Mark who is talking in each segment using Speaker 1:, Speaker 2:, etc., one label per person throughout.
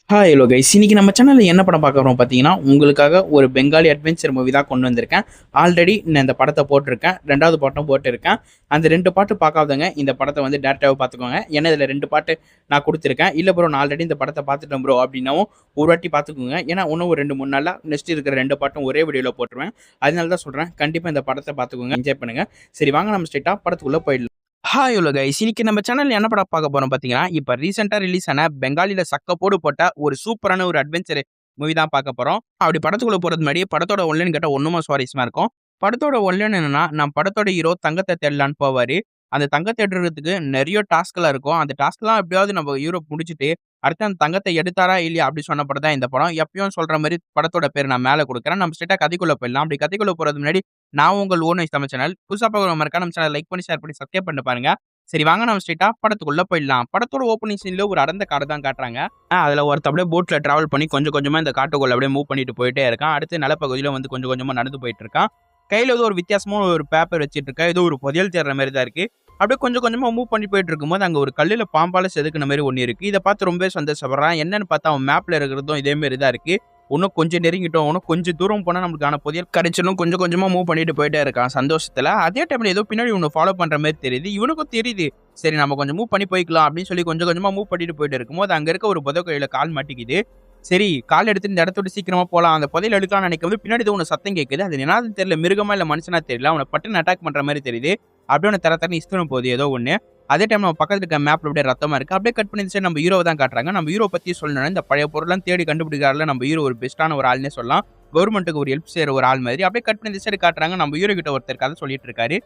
Speaker 1: Hi hello guys, இன்னைக்கு நம்ம சேனலில் என்ன படம் பார்க்க போகிறோம் பார்த்தீங்கன்னா, உங்களுக்காக ஒரு பெங்காலி அட்வென்ச்சர் மூவி தான் கொண்டு வந்திருக்கேன். ஆல்ரெடி நான் இந்த படத்தை போட்டிருக்கேன், ரெண்டாவது பாட்டும் போட்டிருக்கேன். அந்த 2 பாட்டு பார்க்காதவங்க இந்த படத்தை வந்து டேரக்டாகவே பார்த்துக்கோங்க. ஏன்னா இதில் 2 பாட்டு நான் கொடுத்துருக்கேன். இல்லை ப்ரோ, நான் ஆல்ரெடி இந்த படத்தை பார்த்துட்டேன் ப்ரோ அப்படின்னாவும் ஒரு வாட்டி பார்த்துக்கோங்க. ஏன்னா இன்னும் ஒரு 2-3 நாளில் நெக்ஸ்ட் இருக்கிற 2 பாட்டும் ஒரே வீடியோவில் போட்டுருவேன். அதனால தான் சொல்கிறேன், கண்டிப்பாக இந்த படத்தை பார்த்துக்கோங்க, என்ஜாய் பண்ணுங்கள். சரி வாங்க, நம்ம ஸ்ட்ரெயிட்டாக படத்துக்குள்ளே போயிடலாம். ஹாய் ஹலோ கைஸ், இன்னைக்கு நம்ம சேனல்ல என்ன படம் பார்க்க போறோம் பார்த்தீங்கன்னா, இப்போ ரீசெண்டாக ரிலீஸ் ஆன பெங்காலியில் சக்கப்போடு போட்ட ஒரு சூப்பரான ஒரு அட்வென்ச்சர் மூவி தான் பார்க்க போறோம். அப்படி படத்துக்குள்ள போறது முன்னாடி படத்தோட ஒன்லைன் கேட்டால் ஒன்றுமா சுவாரஸ்யமா இருக்கும். படத்தோட ஒன்லைன் என்னன்னா, நம்ம படத்தோட ஹீரோ தங்கத்தை தேடலான்னு போவாரு. அந்த தங்கத்தை தேடுறதுக்கு நிறைய டாஸ்க்லாம் இருக்கும். அந்த டாஸ்க்லாம் எப்படியாவது நம்ம ஹீரோ முடிச்சுட்டு அடுத்து அந்த தங்கத்தை எடுத்தாரா இல்லையா அப்படி சொன்ன படம் தான் இந்த படம். எப்பயும் சொல்ற மாதிரி படத்தோட பேர் நான் மேலே கொடுக்குறேன். நம்ம ஸ்ட்ரெயிட்டா கதைக்குள்ள போயிடலாம். அப்படி கதைக்குள்ள போறது முன்னாடி நான் உங்கள் ஓன் நம்ம சேனல் புதுசாக பார்க்குற மறக்காம நம்ம சேனல் லைக் பண்ணி ஷேர் பண்ணி சப்ஸ்கிரைப் பண்ணி பாருங்க. சரி வாங்க, நம்ம ஸ்ட்ரெயிட்டா படத்துக்குள்ள போயிடலாம். படத்தோட ஓப்பனிங் சீன்ல ஒரு அடர்ந்த காடு தான் காட்டுறாங்க. அதுல ஒருத்த அப்படியே போட்ல டிராவல் பண்ணி கொஞ்சம் கொஞ்சமா இந்த காட்டுக்குள்ள அப்படியே மூவ் பண்ணிட்டு போயிட்டே இருக்கான். அடுத்து நிலப்பகுதியில வந்து கொஞ்சம் கொஞ்சமா நடந்து போயிட்டு இருக்கான். கையில ஏதோ ஒரு வித்தியாசமான ஒரு பேப்பர் வச்சிட்டு இருக்கா. ஏதோ ஒரு புதையல் தேடுற மாதிரி தான் இருக்கு. அப்படியே கொஞ்சம் கொஞ்சமா மூவ் பண்ணி போயிட்டு இருக்கும்போது அங்க ஒரு கல்லுல பாம்பால செதுக்குன மாதிரி ஒண்ணு இருக்கு. இதை பார்த்து ரொம்பவே சந்தோஷப்படுறான். என்னன்னு பார்த்தா அவன் மேப்ல இருக்கிறதும் இதே மாதிரி தான் இருக்கு. இன்னும் கொஞ்சம் நெருங்கிட்டோம், இன்னும் கொஞ்சம் தூரம் போனா நம்மளுக்கான புதையல் கிடைச்சிடும். கொஞ்சம் கொஞ்சமா மூவ் பண்ணிட்டு போயிட்டே இருக்கான் சந்தோஷத்துல. அதே டைம்ல ஏதோ பின்னாடி ஒன்று ஃபாலோ பண்ற மாதிரி தெரியுது. இவனுக்கும் தெரியுது, சரி நம்ம கொஞ்சம் மூவ் பண்ணி போய்க்கலாம் அப்படின்னு சொல்லி கொஞ்சம் கொஞ்சமா மூவ் பண்ணிட்டு போயிட்டு இருக்கும்போது அங்க இருக்க ஒரு புதையல கால் மாட்டிக்குது. சரி கால் எடுத்து இந்த இடத்த விட்டு சீக்கிரமா போலாம், அந்த புதையல் எடுக்கலாம்னு நினைக்கும் பின்னாடி ஏதோ ஒன்று சத்தம் கேட்குது. அது என்னன்னு தெரியல, மிருகமா இல்ல மனுஷனா தெரியல. அவனை பட்டுன்னு அட்டாக் பண்ற மாதிரி தெரியுது. அப்படியே அவனை தர இஸ்துன்னு போகுது ஏதோ ஒண்ணு. அதே டைம் நம்ம பக்கத்துல இருக்க மேப்ல அப்படியே ரத்தமா இருக்கு. அப்படியே கட் பண்ணி நம்ம ஹீரோவை தான் காட்டுறாங்க. நம்ம ஹீரோ பத்தி சொல்லணும்னா, இந்த பழைய பொருள்லாம் தேடி கண்டுபிடிக்கிறாருல நம்ம ஹீரோ ஒரு பெஸ்ட்டான ஒரு ஆள்னே சொல்லலாம். கவர்மெண்ட்டுக்கு ஒரு ஹெல்ப் செய்யற ஒரு ஆள் மாதிரி. அப்படியே கட் பண்ணி சைடு காட்டுறாங்க. நம்ம ஹீரோ கிட்ட ஒருத்தர் கதை சொல்லிட்டு இருக்காரு.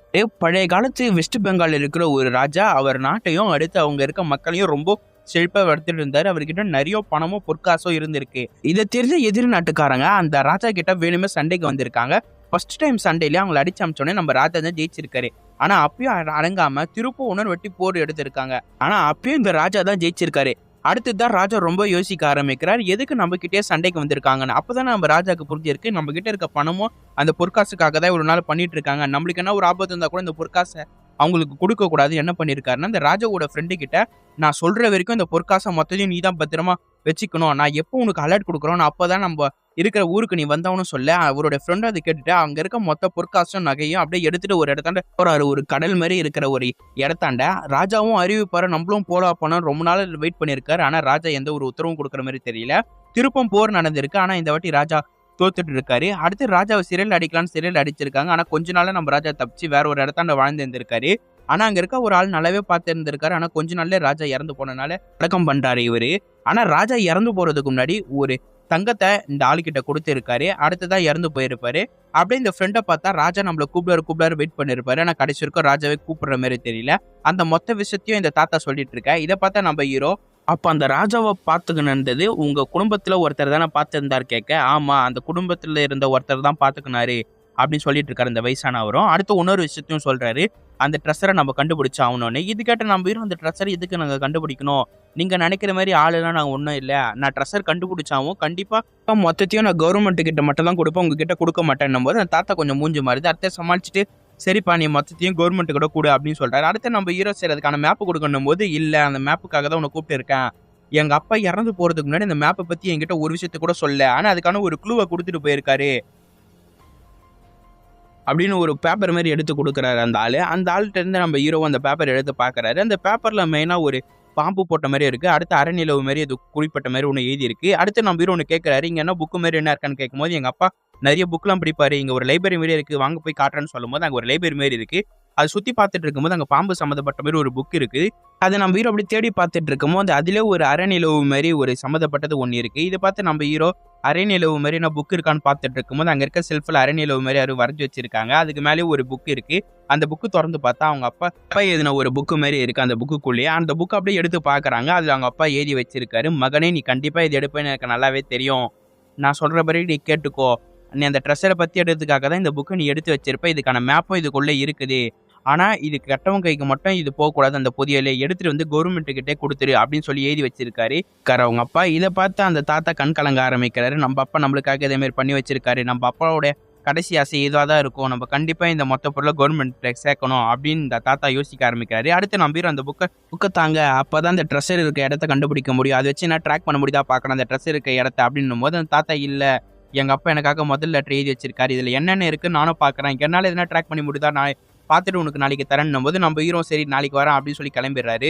Speaker 1: பழைய காலத்து வெஸ்ட் பெங்கால் இருக்கிற ஒரு ராஜா அவர் நாட்டையும் அடுத்து அவங்க இருக்க மக்களையும் ரொம்ப செழிப்பா வளர்த்துட்டு இருந்தாரு. அவர்கிட்ட நிறைய பணமும் பொற்காசோ இருந்திருக்கு. இதை தெரிஞ்ச எதிரி நாட்டுக்காரங்க அந்த ராஜா கிட்ட வேணுமே சண்டைக்கு வந்திருக்காங்க. ஃபர்ஸ்ட் டைம் சண்டையில அவங்களை அடிச்சு அமிச்சோடனே நம்ம ராஜா தான் ஜெயிச்சிருக்காரு. ஆனா அப்பயும் அடங்காம திருப்ப உணர் வெட்டி போர் எடுத்திருக்காங்க. ஆனா அப்பயும் இந்த ராஜா தான் ஜெயிச்சிருக்காரு. அடுத்துதான் ராஜா ரொம்ப யோசிக்க ஆரம்பிக்கிறார், எதுக்கு நம்ம கிட்டே சண்டைக்கு வந்திருக்காங்கன்னு. அப்பதான் நம்ம ராஜாக்கு புரிஞ்சிருக்கு, நம்ம கிட்ட இருக்க பணமும் அந்த பொற்காசுக்காக தான் இவ்வளவு நாள் பண்ணிட்டு இருக்காங்க. நம்மளுக்கு என்ன ஒரு ஆபத்து இருந்தா கூட இந்த பொற்காசை அவங்களுக்கு கொடுக்க கூடாது. என்ன பண்ணிருக்காருன்னா, இந்த ராஜாவோட ஃப்ரெண்டு கிட்ட நான் சொல்ற வரைக்கும் இந்த பொற்காசை மொத்தத்தையும் நீ தான் பத்திரமா வச்சுக்கணும். நான் எப்போ உனக்கு அலர்ட் கொடுக்குறோம் அப்பதான் நம்ம இருக்கிற ஊருக்கு நீ வந்தவனு சொல்ல. அவரோட ஃப்ரெண்ட் அதை கேட்டுட்டு அங்க இருக்க மொத்த பொற்காசும் நகையும் அப்படியே எடுத்துட்டு ஒரு இடத்தாண்ட போறாரு. ஒரு கடல் மாதிரி இருக்கிற ஒரு இடத்தாண்ட ராஜாவும் அறிவிப்பாரு, நம்மளும் போலா போனோம். ரொம்ப நாள் வெயிட் பண்ணிருக்காரு. ஆனா ராஜா எந்த ஒரு உத்தரவும் கொடுக்குற மாதிரி தெரியல. திருப்பம் போர் நடந்திருக்கு. ஆனா இந்த வாட்டி ராஜா தோத்துட்டு இருக்காரு. அடுத்து ராஜாவை சிறையில் அடிக்கலான்னு சிறையில் அடிச்சிருக்காங்க. ஆனா கொஞ்ச நாள்ல நம்ம ராஜா தப்பிச்சு வேற ஒரு இடத்தாண்ட வாழ்ந்து இருந்திருக்காரு. ஆனா அங்க இருக்க ஒரு ஆள் நல்லாவே பார்த்து இருந்திருக்காரு. ஆனா கொஞ்ச நாள்ல ராஜா இறந்து போனனால அடக்கம் பண்றாரு இவரு. ஆனா ராஜா இறந்து போறதுக்கு முன்னாடி ஒரு தங்கத்தை இந்த ஆளுகிட்ட கொடுத்து இருக்காரு. அடுத்ததான் இறந்து போயிருப்பாரு. அப்படியே இந்த ஃப்ரெண்டை பார்த்தா ராஜா நம்மள கூப்பிடாரு வெயிட் பண்ணிருப்பாரு. ஆனா கடைசி வரைக்கும் ராஜாவே கூப்பிடுற மாதிரி தெரியல. அந்த மொத்த விஷயத்தையும் இந்த தாத்தா சொல்லிட்டு இருக்க. இதை பார்த்தா நம்ம ஹீரோ, அப்ப அந்த ராஜாவை பார்த்துக்கணுன்றது உங்க குடும்பத்துல ஒருத்தர் தானே பார்த்துருந்தாரு கேட்க. ஆமா, அந்த குடும்பத்துல இருந்த ஒருத்தர் தான் பார்த்துக்கினாரு அப்படின்னு சொல்லிட்டு இருக்காரு இந்த வயசானவரும். அடுத்து இன்னொரு விஷயத்தையும் சொல்றாரு, அந்த ட்ரெஸ்ஸரை நம்ம கண்டுபிடிச்சு ஆகணும்னு. இது கேட்ட நம்ம ஹீரோ, அந்த ட்ரெஸ்ஸரை எதுக்கு நாங்க கண்டுபிடிக்கணும், நீங்க நினைக்கிற மாதிரி ஆளுலாம் நாங்க ஒன்றும் இல்லை, நான் ட்ரெஸ்ஸர் கண்டுபிடிச்சாவும் கண்டிப்பா மொத்தத்தையும் நான் கவர்மெண்ட் கிட்ட மட்டும் தான் கொடுப்பேன், உங்ககிட்ட கொடுக்க மாட்டேன்னும் போது அந்த தாத்தா கொஞ்சம் மூஞ்சி மாறுது. அடுத்த சமாளிச்சுட்டு சரிப்பா நீ மொத்தத்தையும் கவர்மெண்ட் கூட கூட அப்படின்னு சொல்றாரு. அடுத்து நம்ம ஹீரோ சரி அதுக்கான மேப்பு கொடுக்கணும் போது, இல்ல அந்த மேப்புக்காக தான் உன்னை கூப்பிட்டு இருக்கேன், எங்க அப்பா இறந்து போறதுக்கு முன்னாடி இந்த மேப்பை பத்தி என்கிட்ட ஒரு விஷயத்த கூட சொல்ல, ஆனா அதுக்கான ஒரு க்ளூவை கொடுத்துட்டு போயிருக்காரு அப்படின்னு ஒரு பேப்பர் மாதிரி எடுத்து கொடுக்குறாரு அந்த ஆளு. அந்த ஆள்கிட்ட இருந்து நம்ம ஹீரோ அந்த பேப்பர் எடுத்து பாக்குறாரு. அந்த பேப்பர்ல மெயினா ஒரு பாம்பு போட்ட மாதிரி இருக்கு. அடுத்து அரைநிலவு மாதிரி அது குறிப்பிட்ட மாதிரி ஒன்று எழுதி இருக்கு. அடுத்து நம்ம ஹீரோ ஒன்று கேட்கிறாரு, இங்க என்ன புக்கு மாதிரி என்ன இருக்கான்னு கேட்கும்போது, எங்க அப்பா நிறைய புக்லாம் படிப்பாரு, இங்க ஒரு லைப்ரரி மாதிரி இருக்கு, வாங்க போய் காட்டுறேன்னு சொல்லும் போது அங்க ஒரு லைப்ரரி மாதிரி இருக்கு. அது சுத்தி பார்த்துட்டு இருக்கும்போது அங்க பாம்பு சம்மந்தப்பட்ட மாதிரி ஒரு புக் இருக்கு. அதை நம்ம ஹீரோ அப்படி தேடி பார்த்துட்டு இருக்கும்போது அதிலே ஒரு அரைநிலவு மாதிரி ஒரு சம்மந்தப்பட்டது ஒன்று இருக்கு. இதை பார்த்து நம்ம ஹீரோ அரைநிலவு மாதிரி நான் புக் இருக்கான்னு பார்த்துட்டு இருக்கும்போது அங்க இருக்க செல்ஃபில் அரைநிலவு மாதிரி யாரும் வரைஞ்சி வச்சிருக்காங்க. அதுக்கு மேலேயே ஒரு புக் இருக்கு. அந்த புக்கு திறந்து பார்த்தா அவங்க அப்பா எழுதின ஒரு புக்கு மாதிரி இருக்கு. அந்த புக்குள்ளேயே அந்த புக் அப்படியே எடுத்து பாக்குறாங்க. அதுல அவங்க அப்பா எழுதி வச்சிருக்காரு, மகனே நீ கண்டிப்பா இது எடுப்பேன்னு எனக்கு நல்லாவே தெரியும், நான் சொல்றபடி நீ கேட்டுக்கோ, நீ அந்த ட்ரெஸ்ஸரை பத்தி எடுத்ததுக்காக தான் இந்த புக்கை நீ எடுத்து வச்சிருப்ப, இதுக்கான மேப்பும் இதுக்குள்ள இருக்குது, ஆனா இது கெட்டவங்க கைக்கு மட்டும் இது போகக்கூடாது, அந்த புதியலை எடுத்துட்டு வந்து கவர்மெண்ட் கிட்டே கொடுத்துரு அப்படின்னு சொல்லி எழுதி வச்சிருக்காரு அவங்க அப்பா. இதை பார்த்து அந்த தாத்தா கண் கலங்க ஆரம்பிக்கிறாரு. நம்ம அப்பா நம்மளுக்காக இதே மாதிரி பண்ணி வச்சிருக்காரு, நம்ம அப்பாவோட கடைசி ஆசை இதுவாக தான் இருக்கும். நம்ம கண்டிப்பாக இந்த மொத்த பொருளை கவர்மெண்ட்ல சேர்க்கணும் அப்படின்னு இந்த தாத்தா யோசிக்க ஆரம்பிக்கிறாரு. அடுத்து நம்ம ஹீரோ அந்த புக்கை தாங்க அப்போ தான் அந்த ட்ரெஸ்ஸர் இருக்க இடத்த கண்டுபிடிக்க முடியும். அதை வச்சு நான் ட்ராக் பண்ண முடியுதா பார்க்கணும் அந்த ட்ரெஸ் இருக்க இடத்த அப்படின்னும் போது அந்த தாத்தா இல்லை, எங்கள் அப்பா எனக்காக முதல் லெட்டர் எழுதி வச்சிருக்காரு, இதில் என்னென்ன இருக்குன்னு நானும் பார்க்குறேன், என்னால் எதனா ட்ராக் பண்ணி முடியுதா, நான் பார்த்துட்டு உனக்கு நாளைக்கு தரேன்னும் போது நம்ம ஹீரோ சரி நாளைக்கு வரேன் அப்படின்னு சொல்லி கிளம்பிடுறாரு.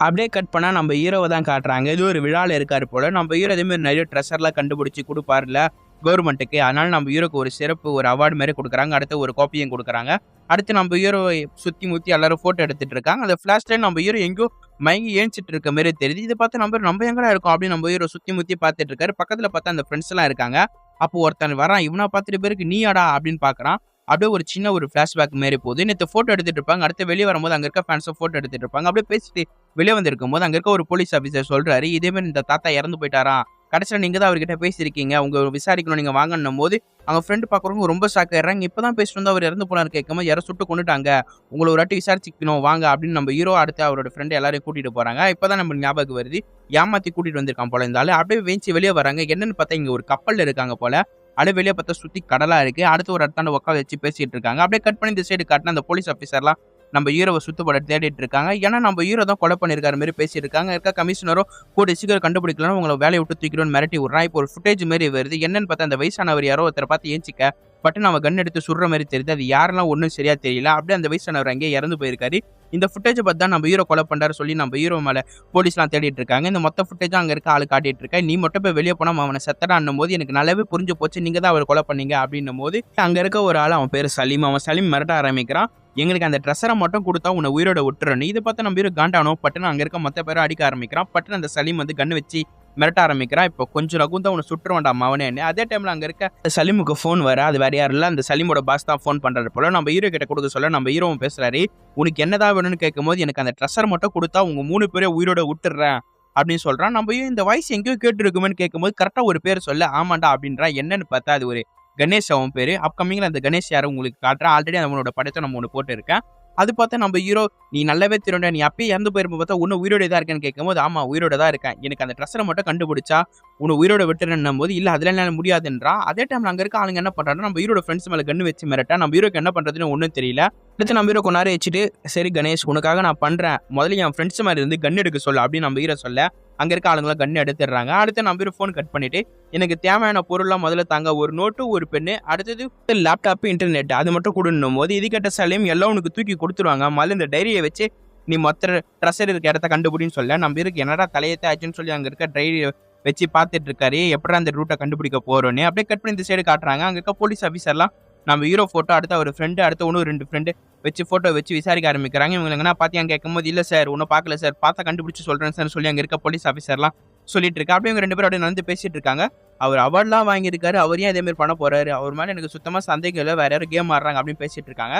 Speaker 1: அப்படியே கட் பண்ணால் நம்ம ஹீரோவை தான் காட்டுறாங்க. இது ஒரு விழாவில் இருக்காரு போல். நம்ம ஹீரோ இதேமாதிரி நிறைய ட்ரெஸ்ஸர்லாம் கண்டுபிடிச்சி கொடுப்பார்ல கவர்மெண்ட்டுக்கு, அதனால நம்ம ஹீரோக்கு ஒரு சிறப்பு ஒரு அவார்டு மாதிரி கொடுக்குறாங்க. அடுத்து ஒரு காப்பியும் கொடுக்குறாங்க. அடுத்து நம்ம ஹீரோவை சுற்றி முற்றி எல்லாரும் ஃபோட்டோ எடுத்துகிட்டு இருக்காங்க. அந்த ஃப்ளாஷ் டைம் நம்ம ஹீரோ எங்கேயோ மயங்கி ஏஞ்சிட்டு இருக்க மாதிரி தெரியுது. இதை பார்த்து நம்ம எங்கடா இருக்கோம் அப்படின்னு நம்ம ஹீரோ சுற்றி முற்றி பார்த்துட்டு இருக்காரு. பக்கத்தில் பார்த்தா அந்த ஃப்ரெண்ட்ஸ் எல்லாம் இருக்காங்க. அப்போ ஒருத்தன் வரான், இவனா பார்த்துட்டு பேருக்கு நீயாடா அப்படின்னு பார்க்குறான். அப்படியே ஒரு சின்ன ஒரு ஃப்ளாஷ்பேக் மாரி போகுது. நேற்று ஃபோட்டோ எடுத்துட்டு இருப்பாங்க. அடுத்து வெளியே வரும்போது அங்கே இருக்க ஃபேன்ஸும் ஃபோட்டோ எடுத்துட்டு இருப்பாங்க. அப்படியே பேசிட்டு வெளியே வந்திருக்கும் போது அங்கே இருக்க ஒரு போலீஸ் ஆஃபீஸர் சொல்றாரு, இதேமாதிரி இந்த தாத்தா இறந்து போயிட்டாராம், கடைசியில் நீங்கள் தான் அவர்கிட்ட பேசியிருக்கீங்க, உங்க விசாரிக்கணும் நீங்கள் வாங்கணும் போது அவங்க ஃப்ரெண்டு பார்க்குறவங்க ரொம்ப ஷாக் ஆயிடுறாங்க. இப்போ தான் பேசிட்டு வந்து அவர் இறந்து போனார் கேட்கும்போது யாரோ சுட்டு கொண்டுட்டாங்க, உங்களை ஒரு வாட்டி விசாரிச்சுக்கணும் வாங்க அப்படின்னு நம்ம ஹீரோ அடுத்து அவரோட ஃப்ரெண்டு எல்லாரையும் கூட்டிட்டு போறாங்க. இப்போதான் நம்ம ஞாபகம் வருது, ஏமாத்தி கூட்டிட்டு வந்திருக்கான் போல இருந்தாலும். அப்படியே வேஞ்சி வெளியே வராங்க. என்னன்னு பார்த்தா இங்கே ஒரு கப்பலில் இருக்காங்க போல. அப்படியே வெளியே பார்த்தா சுற்றி கடலாக இருக்குது. அடுத்து ஒரு இடத்தாண்ட உட்கார வச்சு பேசிகிட்டு இருக்காங்க. அப்படியே கட் பண்ணி இந்த சைடு காட்டினா அந்த போலீஸ் ஆஃபீஸர்லாம் நம்ம ஹீரோவை சுத்தப்பட தேடிட்டு இருக்காங்க. ஏன்னா நம்ம ஹீரோ தான் கொலை பண்ணியிருக்காரு மாரி பேசிட்டு இருக்காங்க. இருக்க கமிஷனரும் கூட சீக்கிரம் கண்டுபிடிக்கலாம் உங்களை வேலையை விட்டு தூக்கிடுவோன்னு மிரட்டி விட்றான். இப்போ ஒரு ஃபுட்டேஜ் மாரி வருது. என்னன்னு பார்த்தா அந்த வயசானவர் யாரோ ஒருத்தரை பார்த்து ஏஞ்சிக்க பட்டு நம்ம கன் எடுத்து சுடுற மாதிரி தெரியுது. அது யாரெல்லாம் ஒன்றும் சரியா தெரியல. அப்படியே அந்த வயசானவர் அங்கேயே இறந்து போயிருக்காரு. இந்த ஃபுட்டேஜை பார்த்து தான் நம்ம ஹீரோ கொலை பண்ணுறாரு சொல்லி நம்ம ஹீரோ மேலே போலீஸ்லாம் தேடிட்டு இருக்காங்க. இந்த மொத்த ஃபுட்டேஜும் அங்கே இருக்க ஆளு காட்டிட்டு இருக்கா. நீ மட்டும் போய் வெளியே போனால் அவனை செத்தடான்னும் போது எனக்கு நல்லாவே புரிஞ்சு போச்சு, நீங்கள் தான் அவர் கொலை பண்ணீங்க அப்படின்னும் போது அங்கே இருக்க ஒரு ஆள், அவன் பேர் சலீம், அவன் சலீம் மிரட்ட ஆரம்பிக்கிறான். எங்களுக்கு அந்த ட்ரெஸ்ஸரை மட்டும் கொடுத்தா உன்னை உயிரோட விட்டுறணும். இதை பார்த்து நம்ம ஹீரோ காண்டானோ பட்டுன்னு அங்கே இருக்க மொத்த பேரை அடிக்க ஆரம்பிக்கிறான். பட்டுன்னு அந்த சலீம் வந்து கண்ணு வச்சு மிரட்ட ஆரம்பிக்கிறான். இப்போ கொஞ்சம் ரகுந்தா உன்னை சுட்டுற வேண்டாம் அவனே. அதே டைமில் அங்கே இருக்க சலீமுக்கு ஃபோன் வர, அது வேற யாரும் இல்லை, அந்த சலீமோட பாஸ் தான் ஃபோன் பண்ணுறது போல. நம்ம ஹீரோ கிட்ட கொடுக்க சொல்ல நம்ம ஹீரோவும் பேசுறாரு. உனக்கு என்னதான் வேணும்னு கேட்கும்போது எனக்கு அந்த ட்ரெஸ்ஸர் மட்டும் கொடுத்தா உங்க 3 பேரை உயிரோட விட்டுறேன் அப்படின்னு சொல்றான். நம்ம இந்த வாய்ஸ் எங்கேயோ கேட்டு இருக்குமேன்னு கேட்கும்போது கரெக்டாக ஒரு பேர் சொல்ல ஆமாண்டா அப்படின்றான். என்னன்னு பார்த்தா அது ஒரு கணேஷ் அவன் பேர். அப்கமிங்கில் அந்த கணேஷ் யாரும் உங்களுக்கு காட்டுறான். ஆல்ரெடி அவனோட படத்தை நம்ம ஒன்று போட்டு இருக்கேன். அது பார்த்தா நம்ம ஹீரோ நீ நல்லாவே திரும்ப நீ அப்பயே இறந்து போயிருப்ப பார்த்தா உன்னை உயிரோட தான் இருக்கேன்னு கேட்கும்போது ஆமா உயிரோட தான் இருக்கேன், எனக்கு அந்த ட்ரெஸ்ஸரை மட்டும் கண்டுபிடிச்சா உன்னை உயிரோட விட்டுறேன்னும் போது இல்லை அதில் என்ன முடியாதுன்றா. அதே டைம்ல அங்கே இருக்க ஆளுங்க என்ன பண்றாங்கன்னா நம்ம ஹீரோட ஃப்ரெண்ட்ஸ் மேலே கண்ணு வச்சு மிரட்டா. நம்ம ஹீரோக்கு என்ன பண்றதுன்னு ஒன்றும் தெரியல. அடுத்து நம்ம ஹீரோ கொஞ்ச நேரம் வச்சுட்டு சரி கணேஷ் உனக்காக நான் பண்றேன், முதல்ல என் ஃப்ரெண்ட்ஸ் மாதிரி இருந்து கன் எடுக்க சொல்ல அப்படின்னு நம்ம ஹீரோ சொல்ல அங்கே இருக்க ஆளுங்களாம் கண்ணு எடுத்துடுறாங்க. அடுத்து நம்ம ஹீரோ ஃபோன் கட் பண்ணிட்டு எனக்கு தேவையான பொருள்லாம் முதல்ல தாங்க, ஒரு நோட்டு ஒரு பெண்ணு, அடுத்தது லேப்டாப்பு இன்டர்நெட் அது மட்டும் கொடுன்னும் போது இது கேட்ட சலையும் எல்லாம் உனக்கு தூக்கி கொடுத்துருவாங்க. முதல்ல இந்த டைரியை வச்சு நீ மொத்த ட்ரெஸ்ஸர் இருக்க இடத்த கண்டுபிடின்னு சொல்ல நம்ம இருக்கு என்னடா தலையத்தை ஆச்சுன்னு சொல்லி அங்கே இருக்க டைரியை வச்சு பார்த்துட்டு இருக்காரு. எப்படா அந்த ரூட்டை கண்டுபிடிக்க போறோன்னு அப்படியே கட் பண்ணி இந்த சைடு காட்டுறாங்க. அங்கே இருக்க போலீஸ் ஆஃபீஸர்லாம் நம்ம ஹீரோ ஃபோட்டோ, அடுத்த ஒரு ஃப்ரெண்டு, அடுத்த ஒன்று 2 ஃப்ரெண்டு வச்சு ஃபோட்டோ வச்சு விசாரிக்க ஆரம்பிக்கிறாங்க. இவங்க எங்கன்னா பார்த்தியான்னு கேட்கும்போது இல்லை சார் ஒன்றும் பார்க்கல சார், பார்த்தா கண்டுபிடிச்சி சொல்கிறேன் சார் சொல்லி அங்கே இருக்க போலீஸ் ஆஃபீஸர்லாம் சொல்லிட்டு இருக்கா. அப்படியே இவங்க 2 பேரும் அப்படியே நடந்து பேசிட்டு இருக்காங்க. அவர் அவார்ட்லாம் வாங்கியிருக்காரு, அவர் ஏன் இதேமாதிரி பண்ண போறாரு, அவர் மேலே எனக்கு சுத்தமாக சந்தேகம் இல்லை, வேற யாரும் கேம் ஆடுறாங்க அப்படின்னு பேசிட்டு இருக்காங்க.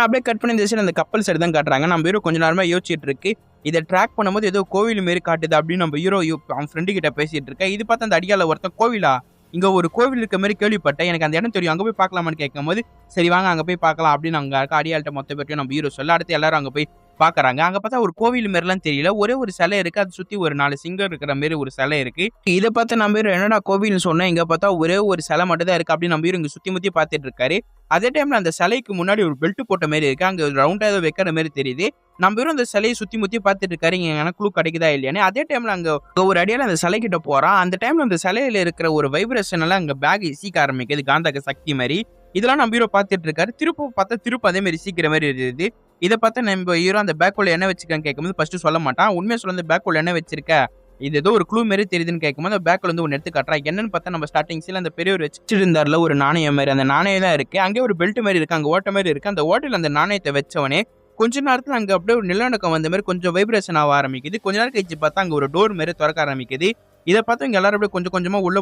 Speaker 1: அப்படியே கட் பண்ணி இந்த சைடு அந்த கப்பல் சைடு தான் காட்டுறாங்க. நம்ம ஹீரோ கொஞ்ச நேரமா யோசிச்சுட்டு இருக்கு. இதை ட்ராக் பண்ணும்போது ஏதோ கோவில் மாரி காட்டுது அப்படின்னு நம்ம ஹீரோ அவன் ஃப்ரெண்டு கிட்ட பேசிட்டு இருக்கா. இது பார்த்து அந்த அடியால ஒருத்தன் கோவிலா, இங்க ஒரு கோவில் இருக்க மாதிரி கேள்விப்பட்டேன், எனக்கு அந்த இடம் தெரியும், அங்கே போய் பார்க்கலாமான்னு கேட்கும்போது சரி வாங்க அங்கே போய் பார்க்கலாம் அப்படின்னு அங்கே இருக்க அடியாள்கிட்ட மொத்த பேர்ட்டையும் நம்ம ஹீரோ சொல்ல அடுத்து எல்லாரும் அங்கே போய் பார்க்குறாங்க. அங்கே பார்த்தா ஒரு கோவில் மாரிலாம் தெரியல, ஒரே ஒரு சிலை இருக்கு, அதை சுற்றி ஒரு 4 சிங்கம் இருக்கிற மாதிரி ஒரு சிலை இருக்கு. இதை பார்த்து நம்ம ஹீரோ என்னடா கோவில்னு சொன்னா இங்கே பார்த்தா ஒரே ஒரு சிலை மட்டும் தான் இருக்கு அப்படின்னு நம்ம ஹீரோ இங்கே சுற்றி முற்றி பார்த்துட்டு இருக்காரு. அதே டைம்ல அந்த சிலைக்கு முன்னாடி ஒரு பெல்ட் போட்ட மாதிரி இருக்கு, அங்கே ரவுண்டா ஏதோ வைக்கிற மாதிரி தெரியுது. நம்ம ஹீரோ அந்த சிலையை சுற்றி முற்றி பார்த்துட்டு இருக்காரு, இங்கே எனக்கு க்ளூ கிடைக்குதா இல்லையானே. அதே டைம்ல அங்கே ஒரு அடியால அந்த சிலை கிட்ட போறான். அந்த டைம்ல அந்த சிலையில இருக்கிற ஒரு வைப்ரேஷன் எல்லாம் அங்கே பேக் சீக்க ஆரம்பிக்குது, காந்தக சக்தி மாதிரி. இதெல்லாம் நம்ம ஹீரோ பார்த்துட்டு இருக்காரு. திருப்ப அதே மாதிரி சீக்கிர மாதிரி இருக்குது. இதை பார்த்தா நம்ம ஹீரோ அந்த பேக்குள்ள என்ன வச்சிருக்கான்னு கேட்கும்போது ஃபர்ஸ்ட் சொல்ல மாட்டான். உண்மையை சொல்ல அந்த பேக்குள்ள என்ன வச்சிருக்க, இது ஏதோ ஒரு க்ளூ மாரி தெரியுதுன்னு கேட்கும்போது அந்த பேக்ல வந்து ஒன்று எடுத்து காட்டுறா. என்னன்னு பார்த்தா நம்ம ஸ்டார்டிங் சீல அந்த பெரியவர் வச்சுட்டு இருந்தார்ல ஒரு நாணயம் மாதிரி, அந்த நாணயம் தான் இருக்கு. அங்கே ஒரு பெல்ட் மாதிரி இருக்கு, அங்கே ஓட்ட மாதிரி இருக்கு. அந்த ஓட்டையில் அந்த நாணயத்தை வச்சவனே கொஞ்ச நேரத்தில் அங்கே அப்படியே ஒரு நிலநடுக்கம் வந்த மாதிரி கொஞ்சம் வைப்ரேஷன் ஆக ஆரம்பிக்குது. கொஞ்ச நேரம் கழிச்சு பார்த்தா அங்கே ஒரு டோர் மாதிரி திறக்க ஆரம்பிக்குது. இதை பார்த்து இங்கே எல்லாரும் அப்படியே கொஞ்சம் கொஞ்சமாக உள்ள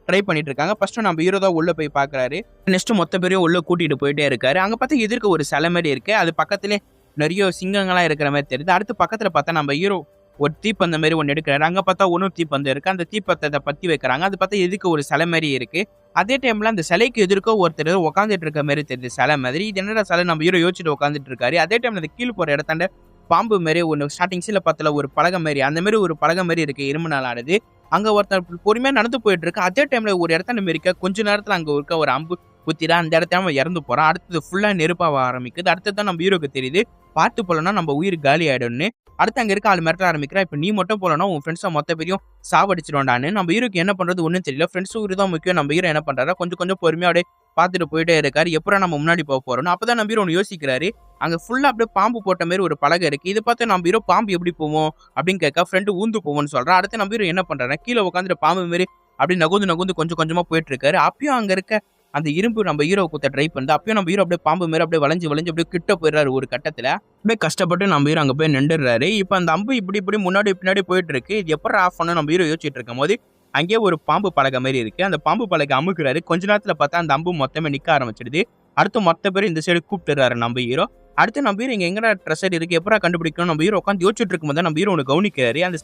Speaker 1: ட்ரை பண்ணிட்டு இருக்காங்க. ஃபர்ஸ்ட் நம்ம ஹீரோ தான் உள்ள போய் பார்க்குறாரு. நெக்ஸ்ட் மொத்த பேரையும் உள்ள கூட்டிட்டு போயிட்டே இருக்காரு. அங்கே பார்த்தா எதிர்க்க ஒரு சிலை மாதிரி இருக்கு, அது பக்கத்துலேயே நிறைய சிங்கங்கள்லாம் இருக்கிற மாதிரி தெரியுது. அடுத்து பக்கத்தில் பார்த்தா நம்ம ஹீரோ ஒரு தீப்பந்த மாதிரி ஒன்று எடுக்கிறாரு. அங்கே பார்த்தா ஒன்றும் தீப்பந்தம் இருக்கு, அந்த தீப்பந்தத்தை பற்றி வைக்கிறாங்க. அது பார்த்தா எதுக்கு ஒரு சிலை மாதிரி இருக்கு. அதே டைம்ல அந்த சிலைக்கு எதிர்க்க ஒருத்தர் உட்காந்துட்டு இருக்க மாதிரி தெரியுது சிலை மாதிரி. இது என்னடா சிலை நம்ம ஹீரோ யோசிச்சுட்டு உட்காந்துட்டு இருக்காரு. அதே டைம்ல அந்த கீழ் போற இடத்தாண்ட பாம்பு மாதிரி ஒன்று ஸ்டார்டிங் சீல பார்த்தல ஒரு பலகை மாதிரி, அந்த மாதிரி ஒரு பலகை மாதிரி இருக்கு இரும்பு நாள் ஆடுது. அங்க ஒருத்தர் பொறுமையா நடந்து போயிட்டு இருக்கு. அதே டைம்ல ஒரு இடத்த நம்ம இருக்க கொஞ்ச நேரத்துல அங்க இருக்க ஒரு அம்பு குத்திரா அந்த இடத்துல அவன் இறந்து போறான். அடுத்தது ஃபுல்லா நெருப்பாக ஆரம்பிக்குது. அடுத்தது தான் நம்ம ஹீரோக்கு தெரியுது பார்த்து போலன்னா நம்ம உயிர் காலி ஆயிடும்னு. அடுத்து அங்க இருக்க ஆள் மிரட்ட ஆரம்பிக்கிறா. இப்ப நீ மட்டும் போலன்னா உன் ஃப்ரெண்ட்ஸை மொத்த பேரையும் சாவடிச்சிடுவாண்டான்னு. நம்ம ஹீரோக்கு என்ன பண்றது ஒன்றும் தெரியல. ஃப்ரெண்ட்ஸ் உயிர் தான் முக்கியம். நம்ம ஹீரோ என்ன பண்றாரு கொஞ்சம் கொஞ்சம் பொறுமையா அப்படியே பார்த்துட்டு போயிட்டே இருக்காரு. எப்படா நம்ம முன்னாடி போக போறோம்னு. அப்பதான் நம்ம ஹீரோ ஒன்று யோசிக்கிறாரு. அங்க ஃபுல்லா அப்படியே பாம்பு போட்ட மாதிரி ஒரு பலகை இருக்கு. இதை பார்த்து நம்ம ஹீரோ பாம்பு எப்படி போவோம் அப்படின்னு கேட்க ஃப்ரெண்டு ஊந்து போவோம்னு சொல்றான். அடுத்து நம்ம ஹீரோ என்ன பண்றாரு கீழே உட்காந்துட்டு பாம்பு மாதிரி அப்படி நகுந்து நகுந்து கொஞ்சம் கொஞ்சமா போயிட்டு இருக்காரு. அப்பயும் அங்க இருக்க அந்த இரும்பு நம்ம ஹீரோ குத்த ட்ரை பண்ணுது. அப்பயும் நம்ம ஹீரோ அப்படியே பாம்பு மாதிரி அப்படியே வளைஞ்சு வளைஞ்சு அப்படியே கிட்ட போயிடுறாரு. ஒரு கட்டத்துல அப்படியே கஷ்டப்பட்டு நம்ம ஹீரோ அங்க போய் நின்றுறாரு. இப்ப அந்த அம்பு இப்படி முன்னாடி பின்னாடி போயிட்டு இருக்கு. இது எப்படி ஆஃப் பண்ண நம்ம ஹீரோ யோசிச்சுட்டு இருக்கும் போது அங்கேயே ஒரு பாம்பு பலகை மாதிரி இருக்கு. அந்த பாம்பு பலகை அமுக்குறாரு. கொஞ்ச நேரத்துல பார்த்தா அந்த அம்பு மொத்தமே நிக்க ஆரம்பிச்சிடுது. அடுத்து மொத்த பேரும் இந்த சைடு கூப்பிட்டுறாரு நம்ம ஹீரோ. அடுத்து நம்ம ஹீரோ இங்க எங்கடா ட்ரெஷர் இருக்கு எப்படா கண்டுபிடிக்கணும் நம்ம ஹீரோ உட்காந்து யோசிச்சுட்டு இருக்கும் போது நம்ம ஹீரோ ஒன்று கவனிக்கிறாரு. அந்த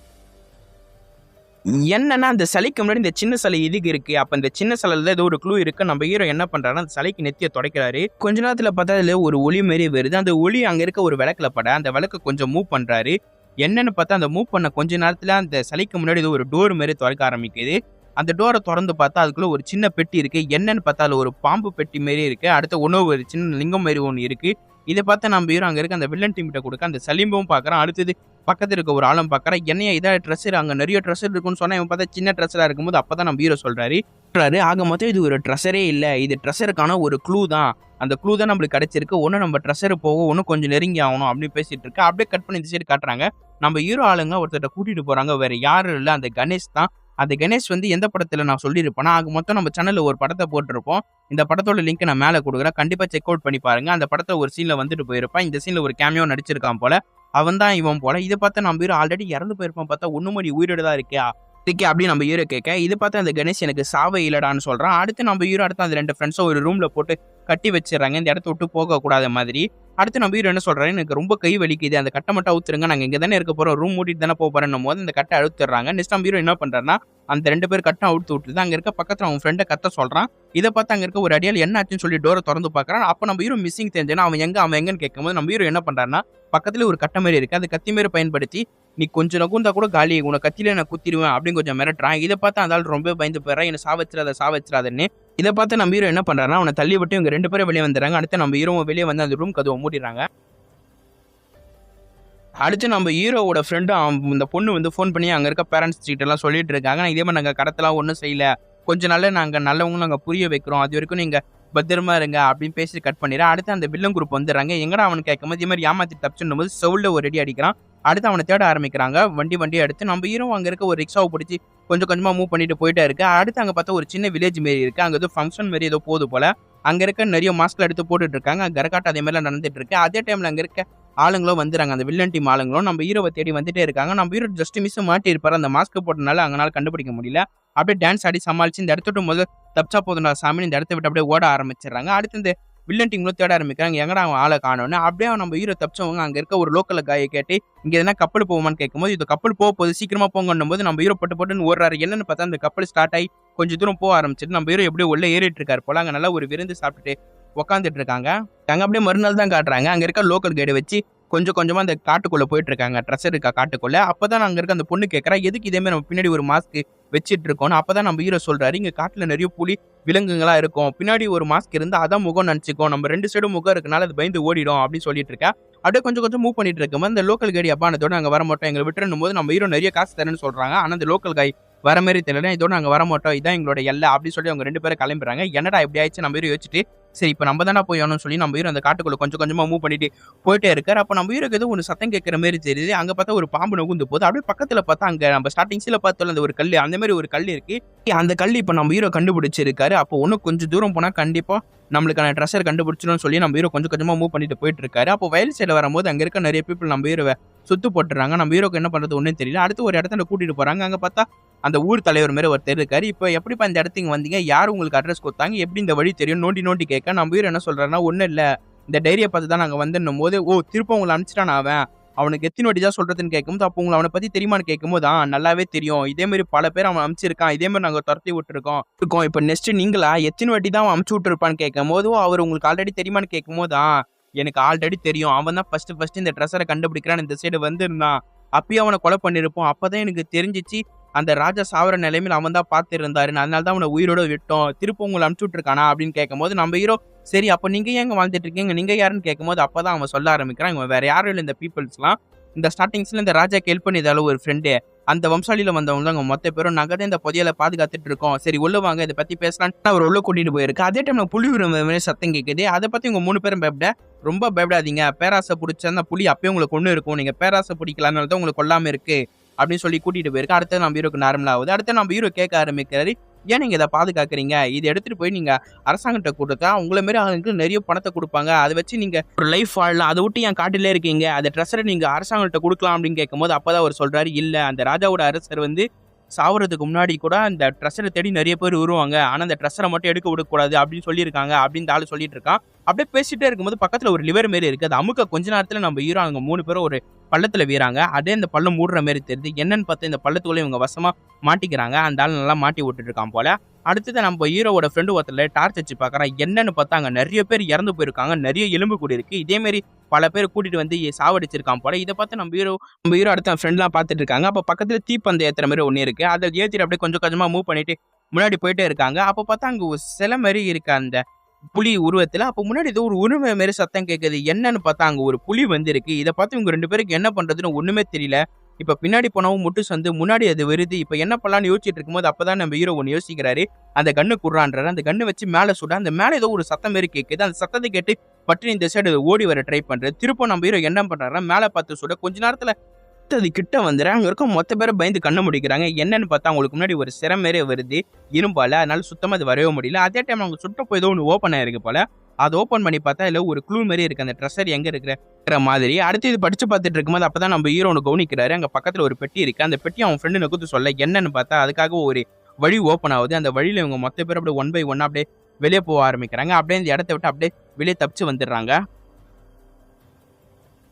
Speaker 1: என்னன்னா அந்த சிலைக்கு முன்னாடி இந்த சின்ன சிலை இதுக்கு இருக்கு. அப்ப இந்த சின்ன சிலையில ஏதோ ஒரு க்ளூ இருக்கு. நம்ம ஹீரோ என்ன பண்றாருன்னா அந்த சிலைக்கு நெத்திய துடைக்கிறாரு. கொஞ்ச நேரத்துல பார்த்தா அதுல ஒரு ஒளி மாரி வருது. அந்த ஒளி அங்க இருக்க ஒரு விளக்குல பட அந்த விளக்கு கொஞ்சம் மூவ் பண்றாரு. என்னன்னு பார்த்தா அந்த மூவ் பண்ண கொஞ்ச நேரத்துல அந்த சிலைக்கு முன்னாடி ஏதோ ஒரு டோர் மாதிரி திறக்க ஆரம்பிக்குது. அந்த டோரை திறந்து பார்த்தா அதுக்குள்ள ஒரு சின்ன பெட்டி இருக்கு. என்னன்னு பார்த்தா அதுல ஒரு பாம்பு பெட்டி மாரி இருக்கு. அடுத்த உணவு ஒரு சின்ன லிங்கம் மாரி ஒன்று இருக்கு. இதை பார்த்து நம்ம ஹீரோ அங்க இருக்க அந்த வில்லன் டீம் கிட்ட கொடுக்க அந்த சலீம்பும் பாக்குறான். அடுத்தது பக்கத்துல இருக்க ஒரு ஆளும் பாக்குறான். என்னையா இதா ட்ரெஸ்ஸர் அங்க நிறைய ட்ரெஸ்ஸர் இருக்குன்னு சொன்னா இவன் பார்த்தா சின்ன ட்ரெஸ்ஸரா இருக்கும்போது அப்பதான் நம்ம ஹீரோ சொல்றாரு ஆக மொத்தம் இது ஒரு ட்ரெஸ்ஸரே இல்ல, இது ட்ரெஸ்ஸருக்கான ஒரு க்ளூ தான். அந்த க்ளூ தான் நம்மளுக்கு கிடைச்சிருக்கு. ஒன்னும் நம்ம ட்ரெஸ்ஸர் போக ஒன்னும் கொஞ்சம் நெருங்கி ஆகணும் அப்படின்னு பேசிட்டு இருக்கு. அப்படியே கட் பண்ணி இந்த சைடு காட்டுறாங்க. நம்ம ஹீரோ ஆளுங்க ஒருத்தர் கூட்டிட்டு போறாங்க. வேற யாரும் இல்ல அந்த கணேஷ் தான். அந்த கணேஷ் வந்து எந்த படத்துல நான் சொல்லியிருப்பேன்னா ஆக மொத்தம் நம்ம சேனல்ல ஒரு படத்தை போட்டிருப்போம். இந்த படத்தோட லிங்க் நான் மேல கொடுக்குறேன். கண்டிப்பா செக் அவுட் பண்ணி பாருங்க. அந்த படத்தை ஒரு சீன்ல வந்துட்டு போயிருப்பான். இந்த சீன்ல ஒரு கேமியோ நடிச்சிருக்கான் போல. அவன் தான் இவன் போல. இதை பார்த்து நம்ம ஹீரோ ஆல்ரெடி இறந்து போயிருப்பான். பார்த்தா ஒண்ணு மணி உயிரோடு தான் இருக்கே அப்படின்னு நம்ம ஹீரோ கேட்க இது பார்த்து அந்த கணேஷ் எனக்கு சாவே இல்லடான்னு சொல்றான். அடுத்து நம்ம ஹீரோ அடுத்து அந்த ரெண்டு ஃப்ரெண்ட்ஸும் ஒரு ரூம்ல போட்டு கட்டி வச்சிடறாங்க. இந்த இடத்த விட்டு போக கூடாத மாதிரி. அடுத்து நம்ம ஹீரோ என்ன சொல்றாரு எனக்கு ரொம்ப கை வலிக்குது அந்த கட்டை மட்டும் அவுத்துருங்க, நாங்க இங்க தானே இருக்க போறோம், ரூம் மூட்டிட்டு தானே போறோம் போது அந்த கட்டை அழுத்துறாங்க. நெக்ஸ்ட் நம்ம ஹீரோ என்ன பண்றாருன்னா அந்த ரெண்டு பேர் கட்டை அவுத்து விட்டுது. அங்க இருக்க பக்கத்துல அவன் ஃப்ரெண்டை கத்த சொல்றான். இதை பார்த்து அங்க இருக்க ஒரு அடியால் என்ன ஆச்சுன்னு சொல்லி டோரை திறந்து பாக்குறான். அப்ப நம்ம ஹீரோ மிஸ்ஸிங் தெரிஞ்சேன்னா அவன் எங்கன்னு கேட்கும்போது நம்ம ஹீரோ என்ன பண்றாருன்னா பக்கத்துல ஒரு கட்டை மாதிரி இருக்கு. அது கத்தி மாரி பயன்படுத்தி நீ கொஞ்சம் நகுந்தா கூட காலி உன கத்தியில நான் குத்திடுவேன் அப்படின்னு கொஞ்சம் மிரட்டுறான். இதை பார்த்து அந்த ஆள் ரொம்ப பயந்து போயிடறான். என்ன சாவச்சிடாதன்னு. இதை பார்த்து நம்ம ஹீரோ என்ன பண்றாருன்னா அவனை தள்ளி விட்டு இவங்க ரெண்டு பேரும் வெளியே வந்துடுறாங்க. அடுத்து நம்ம ஹீரோ வெளியே வந்து அந்த ரூம் கதவை மூடிடுறாங்க. அடுத்து நம்ம ஹீரோவோட ஃப்ரெண்டு இந்த பொண்ணு வந்து ஃபோன் பண்ணி அங்கே இருக்க பேரண்ட்ஸ் கிட்ட எல்லாம் சொல்லிட்டு இருக்காங்க. இதே மாதிரி நாங்கள் கடத்தலாம் ஒன்றும் செய்யல, கொஞ்ச நாள் நாங்கள் நல்லவங்களும் நாங்கள் புரிய வைக்கிறோம், அது வரைக்கும் நீங்கள் பத்திரமா இருங்க அப்படின்னு பேசி கட் பண்ணிடுறேன். அடுத்து அந்த வில்லன் குரூப் வந்துடுறாங்க. எங்கடா அவனு கேட்கும்போது இதே மாதிரி ஏமாத்தி தப்பிச்சுன்னும் போது செவுல்ல ஒரு அடி அடிக்கிறான். அடுத்து அவனை தேட ஆரம்பிக்கிறாங்க. வண்டியை எடுத்து நம்ம ஹீரோ அங்கே இருக்க ஒரு ரிக்ஷாவை பிடிச்சி கொஞ்சம் கொஞ்சமாக மூவ் பண்ணிட்டு போயிட்டே இருக்கு. அடுத்து அங்கே பார்த்தா ஒரு சின்ன வில்லேஜ் மாரி இருக்கு. அங்கே ஏதோ ஃபங்க்ஷன் மாரி ஏதோ போகுது போல. அங்கே இருக்க நிறைய மாஸ்க்ல எடுத்து போட்டுட்டு இருக்காங்க. கரகாட்டம் அதே மாதிரிலாம் நடந்துட்டு இருக்கு. அதே டைம்ல அங்கே இருக்க ஆளுங்களும் வந்துறாங்க. அந்த வில்லன் டீம் ஆளுங்களும் நம்ம ஹீரோவை தேடி வந்துட்டே இருக்காங்க. நம்ம ஹீரோ ஜஸ்ட் மிஸ் மாட்டி இருப்பாரு. அந்த மாஸ்க் போட்டனால அவங்களால கண்டுபிடிக்க முடியல. அப்படியே டான்ஸ் ஆடி சமாளிச்சு இந்த இடத்த விட்டு முதல்ல தப்பிச்சா போதும்டா சாமி இந்த இடத்த விட்டு அப்படியே ஓட ஆரம்பிச்சிடறாங்க. அடுத்து இந்த வில்லன் டீம்களும் தேட ஆரம்பிக்கிறாங்க. எங்கடா அவன் ஆளை காணோன்னு. அப்படியே நம்ம ஹீரோ தப்பிச்சவங்க அங்க இருக்க ஒரு லோக்கல் காயை கேட்டு இங்க எதனா கப்பல் போவோமான்னு கேட்கும்போது இது கப்பல் போக போது சீக்கிரமா போங்கன்னும் போது நம்ம ஹீரோ போட்டுன்னு ஓடுறாரு. என்னன்னு பார்த்தா அந்த கப்பல் ஸ்டார்ட் ஆகி கொஞ்சம் தூரம் போக ஆரம்பிச்சிட்டு நம்ம ஹீரோ எப்படியோ உள்ள ஏறிட்டு இருக்காரு போல. அங்க நல்லா ஒரு விருந்து சாப்பிட்டுட்டு உட்காந்துட்டு இருக்காங்க. அங்க அப்படியே மறுநாள் தான் காட்டுறாங்க. அங்க இருக்க லோக்கல் கைடை வச்சு கொஞ்சம் கொஞ்சமா அந்த காட்டுக்குள்ள போயிட்டு இருக்காங்க. ட்ரெஸ்ஸர் இருக்கா காட்டுக்குள்ள. அப்பதான் அங்க இருக்க அந்த பொண்ணு கேட்கறா எதுக்கு இதே மாதிரி நம்ம பின்னாடி ஒரு மாஸ்க் வச்சிட்டு இருக்கோம். அப்பதான் நம்ம ஹீரோ சொல்றாரு இங்க காட்டுல நிறைய புலி விலங்குகளா இருக்கும், பின்னாடி ஒரு மாஸ்க் இருந்தா அதான் முகம் நினைச்சுக்கோ, நம்ம ரெண்டு சைடும் முகம் இருக்கனால அது பயந்து ஓடிடும் அப்படின்னு சொல்லிட்டு இருக்கா. அப்படியே கொஞ்சம் கொஞ்சம் மூவ் பண்ணிட்டு இருக்கும் அந்த லோக்கல் கைடி அப்பானதோட நாங்க வர மாட்டோம், எங்களை விட்டுறணும் போது நம்ம ஹீரோ நிறைய காசு தரேன்னு சொல்றாங்க. ஆனா அந்த லோக்கல் காய் வர மாதிரி தெரியல. இதோட நாங்க வர மாட்டோம், இதான் எங்களோட எல்லை அப்படின்னு சொல்லி அவங்க ரெண்டு பேரும் கிளம்புறாங்க. என்னடா இப்படி ஆயிடுச்சு நம்ம ஹீரோ யோசிச்சுட்டு சரி இப்போ நம்ம தானே போய் சொல்லி நம்ம ஹீரோ அந்த காட்டுக்குள்ள கொஞ்சம் கொஞ்சமா மூவ் பண்ணிட்டு போயிட்டே இருக்காரு. அப்போ நம்ம ஹீரோக்கு ஏதோ ஒரு சத்தம் கேட்கற மாதிரி தெரியுது. அங்க பார்த்தா ஒரு பாம்பு நகுந்து போகுது. அப்படியே பக்கத்துல பார்த்தா அங்க நம்ம ஸ்டார்டிங் சீல பார்த்தோம் அந்த ஒரு கல், அந்த மாதிரி ஒரு கல் இருக்கு. அந்த கல் இப்போ நம்ம ஹீரோ கண்டுபிடிச்சிருக்காரு. அப்போ ஒன்னும் கொஞ்சம் தூரம் போனா கண்டிப்பா நம்மளுக்கான ட்ரெஸ்ஸர் கண்டுபிடிச்சிடும் சொல்லி நம்ம ஹீரோ கொஞ்சம் கொஞ்சமா மூவ் பண்ணிட்டு போயிட்டு இருக்காரு. அப்போ வயல் சைடு வரும்போது அங்க இருக்க நிறைய பீப்புள் நம்ம ஹீரோவை சுத்து போட்டுறாங்க. நம்ம ஹீரோக்கு என்ன பண்றது ஒன்றும் தெரியல. அடுத்து ஒரு இடத்துல கூட்டிட்டு போறாங்க. அங்க பார்த்தா அந்த ஊர் தலைவர் மாதிரி ஒருத்தர் இருக்காரு. இப்போ எப்படிப்பா இந்த இடத்துக்கு வந்தீங்க, யார் உங்களுக்கு அட்ரஸ் கொடுத்தாங்க, எப்படி இந்த வழி தெரியும் நோண்டி கேட்க நம்ம ஹீரோ என்ன சொல்றாருன்னா ஒன்றும் இல்லை இந்த டைரியை பார்த்து தான் நாங்கள் வந்துன்னும் போது ஓ திருப்ப உங்களை அனுப்பிச்சிட்டான் அவனுக்கு எத்தனை வாட்டி தான் சொல்றதுன்னு கேட்கும்போது அப்போ உங்களை அவனை பத்தி தெரியுமான்னு கேட்கும்போது நல்லாவே தெரியும், இதே மாதிரி பல பேர் அவன் அனுப்பிச்சிருக்கான், இதே மாதிரி நாங்கள் துரத்தி விட்டுருக்கோம் இப்போ நெக்ஸ்ட் நீங்களா எத்தனை வாட்டி தான் அவன் அனுப்பிச்சு விட்டுருப்பான்னு கேட்கும் போது அவர் உங்களுக்கு ஆல்ரெடி தெரியுமான்னு கேட்கும் போது எனக்கு ஆல்ரெடி தெரியும், அவன் தான் ஃபர்ஸ்ட் இந்த ட்ரெஸ்ஸரை கண்டுபிடிக்கிறான்னு இந்த சைடு வந்துருந்தான், அப்பயும் அவனை கொலை பண்ணிருப்போம், அப்பதான் எனக்கு தெரிஞ்சிச்சு அந்த ராஜா சாவர நிலைமையில அவன் தான் பார்த்திருந்தாரு. அதனால தான் அவன உயிரோட விட்டோம். திரும்ப உங்கள அனுப்பிச்சு விட்டுருக்கானா அப்படின்னு கேட்கும்போது நம்ம ஹீரோ சரி அப்ப நீங்க ஏங்க வாழ்ந்துட்டு இருக்கீங்க? நீங்க யாருன்னு கேட்கும்போது அப்பதான் அவன் சொல்ல ஆரம்பிக்கிறான். இவன் வேற யாரும் இல்ல இந்த பீப்பிள்ஸ்லாம். இந்த ஸ்டார்டிங்ஸ்ல இந்த ராஜாக்கு ஹெல்ப் பண்ணியதால ஒரு ஃப்ரெண்டு. அந்த வம்சாவளியில வந்தவங்க தான் மொத்த பேரும் நாங்க தான் இந்த புதையலை பாதுகாத்துட்டு இருக்கோம். சரி உள்ள வாங்க இதை பத்தி பேசலாம்னு அவர் உள்ள கூட்டிட்டு போயிருக்கு. அதே டைம்ல புலி மாதிரி சத்தம் கேட்குது. அதை பத்தி உங்க 3 பேரும் பயப்பட ரொம்ப பயப்படாதீங்க. பேராசை பிடிச்ச அந்த புலி அப்பயும் உங்களுக்கு கொண்டு இருக்கும். நீங்க பேராசை பிடிக்கலான்னு தான் உங்களுக்கு கொல்லாம இருக்கு அப்படின்னு சொல்லி கூட்டிட்டு போயிருக்கு. அடுத்து நம்ம ஹீரோக்கு நார்மல் ஆகுது. அடுத்து நம்ம ஹீரோ கேட்க ஆரம்பிக்கிறாரு, ஏன் நீங்க இதை பாதுகாக்கிறீங்க? இதை எடுத்துட்டு போய் நீங்க அரசாங்கத்தை கொடுத்தா உங்களை மாரி ஆளுங்களுக்கு நிறைய பணத்தை கொடுப்பாங்க. அதை வச்சு நீங்க ஒரு லைஃப் வாழலாம். அதை விட்டு என் காட்டிலே இருக்கீங்க. அந்த ட்ரெஸ்ஸரை நீங்க அரசாங்கத்தை கொடுக்கலாம் அப்படின்னு கேட்கும்போது அப்பதான் அவர் சொல்றாரு, இல்ல அந்த ராஜாவோட அரசர் வந்து சாவறதுக்கு முன்னாடி கூட அந்த ட்ரெஸ்ஸரை தேடி நிறைய பேர் வருவாங்க. ஆனா அந்த ட்ரெஸ்ஸரை மட்டும் எடுக்க விடக்கூடாது அப்படின்னு சொல்லியிருக்காங்க அப்படின்னு ஆளு சொல்லிட்டு இருக்கான். அப்படியே பேசிட்டே இருக்கும்போது பக்கத்துல ஒரு லிவர் மாரி இருக்கு. அது அமுக்க கொஞ்ச நேரத்துல நம்ம ஹீரோ அவங்க 3 பேரும் ஒரு பள்ளத்துல வீறாங்க. அதே இந்த பள்ளம் மூடுற மாதிரி தெரியுது. என்னன்னு பார்த்து இந்த பள்ளத்துக்குள்ள இவங்க வசமா மாட்டிக்கிறாங்க. அந்த ஆள் நல்லா மாட்டி விட்டுட்டு இருக்கான் போல. அடுத்தது நம்ம ஹீரோவோட ஃப்ரெண்டு ஒருத்தர் டார்ச் வச்சு பாக்குறான். என்னன்னு பார்த்தா அங்க நிறைய பேர் இறந்து போயிருக்காங்க. நிறைய எலும்பு கூடி இருக்கு. இதே மாதிரி பல பேர் கூட்டிட்டு வந்து சாவடிச்சிருக்கான் போல. இதை பார்த்து நம்ம ஹீரோ அடுத்த ஃப்ரெண்ட்லாம் பார்த்துட்டு இருக்காங்க. அப்ப பக்கத்துல தீப்பந்தம் ஏத்துற மாதிரி ஒண்ணு இருக்கு. அதை ஏத்திட்டு அப்படியே கொஞ்சம் கொஞ்சமா மூவ் பண்ணிட்டு முன்னாடி போயிட்டே இருக்காங்க. அப்ப பார்த்தா அங்க ஒரு சிலை மாதிரி இருக்கு அந்த புலி உருவத்துல. அப்ப முன்னாடி ஏதோ ஒரு உருவ மாதிரி சத்தம் கேட்குது. என்னன்னு பார்த்தா அங்க ஒரு புலி வந்து இருக்கு. இதை பார்த்து இவங்க 2 பேருக்கு என்ன பண்றதுன்னு ஒண்ணுமே தெரியல. இப்ப பின்னாடி போனவும் முட்டு சந்து முன்னாடி அது வருது. இப்ப என்ன பண்ணலாம்னு யோசிச்சுட்டு இருக்கும்போது அப்பதான் நம்ம ஹீரோ ஒன்று யோசிக்கிறாரு. அந்த கண்ணு குடுறான்றாரு. அந்த கண்ணு வச்சு மேல சுட அந்த மேல ஏதோ ஒரு சத்தம் மாதிரி கேட்குது. அந்த சத்தத்தை கேட்டு பற்றி இந்த சைடு ஓடி வர ட்ரை பண்றது. திரும்ப நம்ம ஹீரோ என்ன பண்றாருன்னா மேல பார்த்து சுட கொஞ்ச நேரத்துல அது கிட்ட வந்துடுறேன். அங்க இருக்க மொத்த பேரை பயந்து கண்ண முடிக்கிறாங்க. என்னன்னு பார்த்தா அவங்களுக்கு முன்னாடி ஒரு சிறை மாரி வருது இரும்பால. அதனால சுத்தமா அது வரவே முடியல. அதே டைம் அவங்க சுட்டப்போ ஏதோ ஒன்று ஓப்பன் ஆயிருக்கு போல. அதை ஓப்பன் பண்ணி பார்த்தா இல்ல ஒரு க்ளூ மாதிரி இருக்கு அந்த ட்ரெஷர் எங்க இருக்கிற மாதிரி. அடுத்து இது படிச்சு பார்த்துட்டு இருக்கும்போது அப்பதான் நம்ம ஹீரோ ஒன்று கவனிக்கிறாரு. அங்க பக்கத்துல ஒரு பெட்டி இருக்கு. அந்த பெட்டி அவன் ஃப்ரெண்டு நகுத்து சொல்ல என்னன்னு பார்த்தா அதுக்காக ஒரு வழி ஓப்பன் ஆகுது. அந்த வழியில இவங்க மொத்த பேர் அப்படியே 1 by 1 அப்படியே வெளியே போக ஆரம்பிக்கிறாங்க. அப்படியே இந்த இடத்த விட்டு அப்படியே வெளியே தப்பிச்சு வந்துடுறாங்க.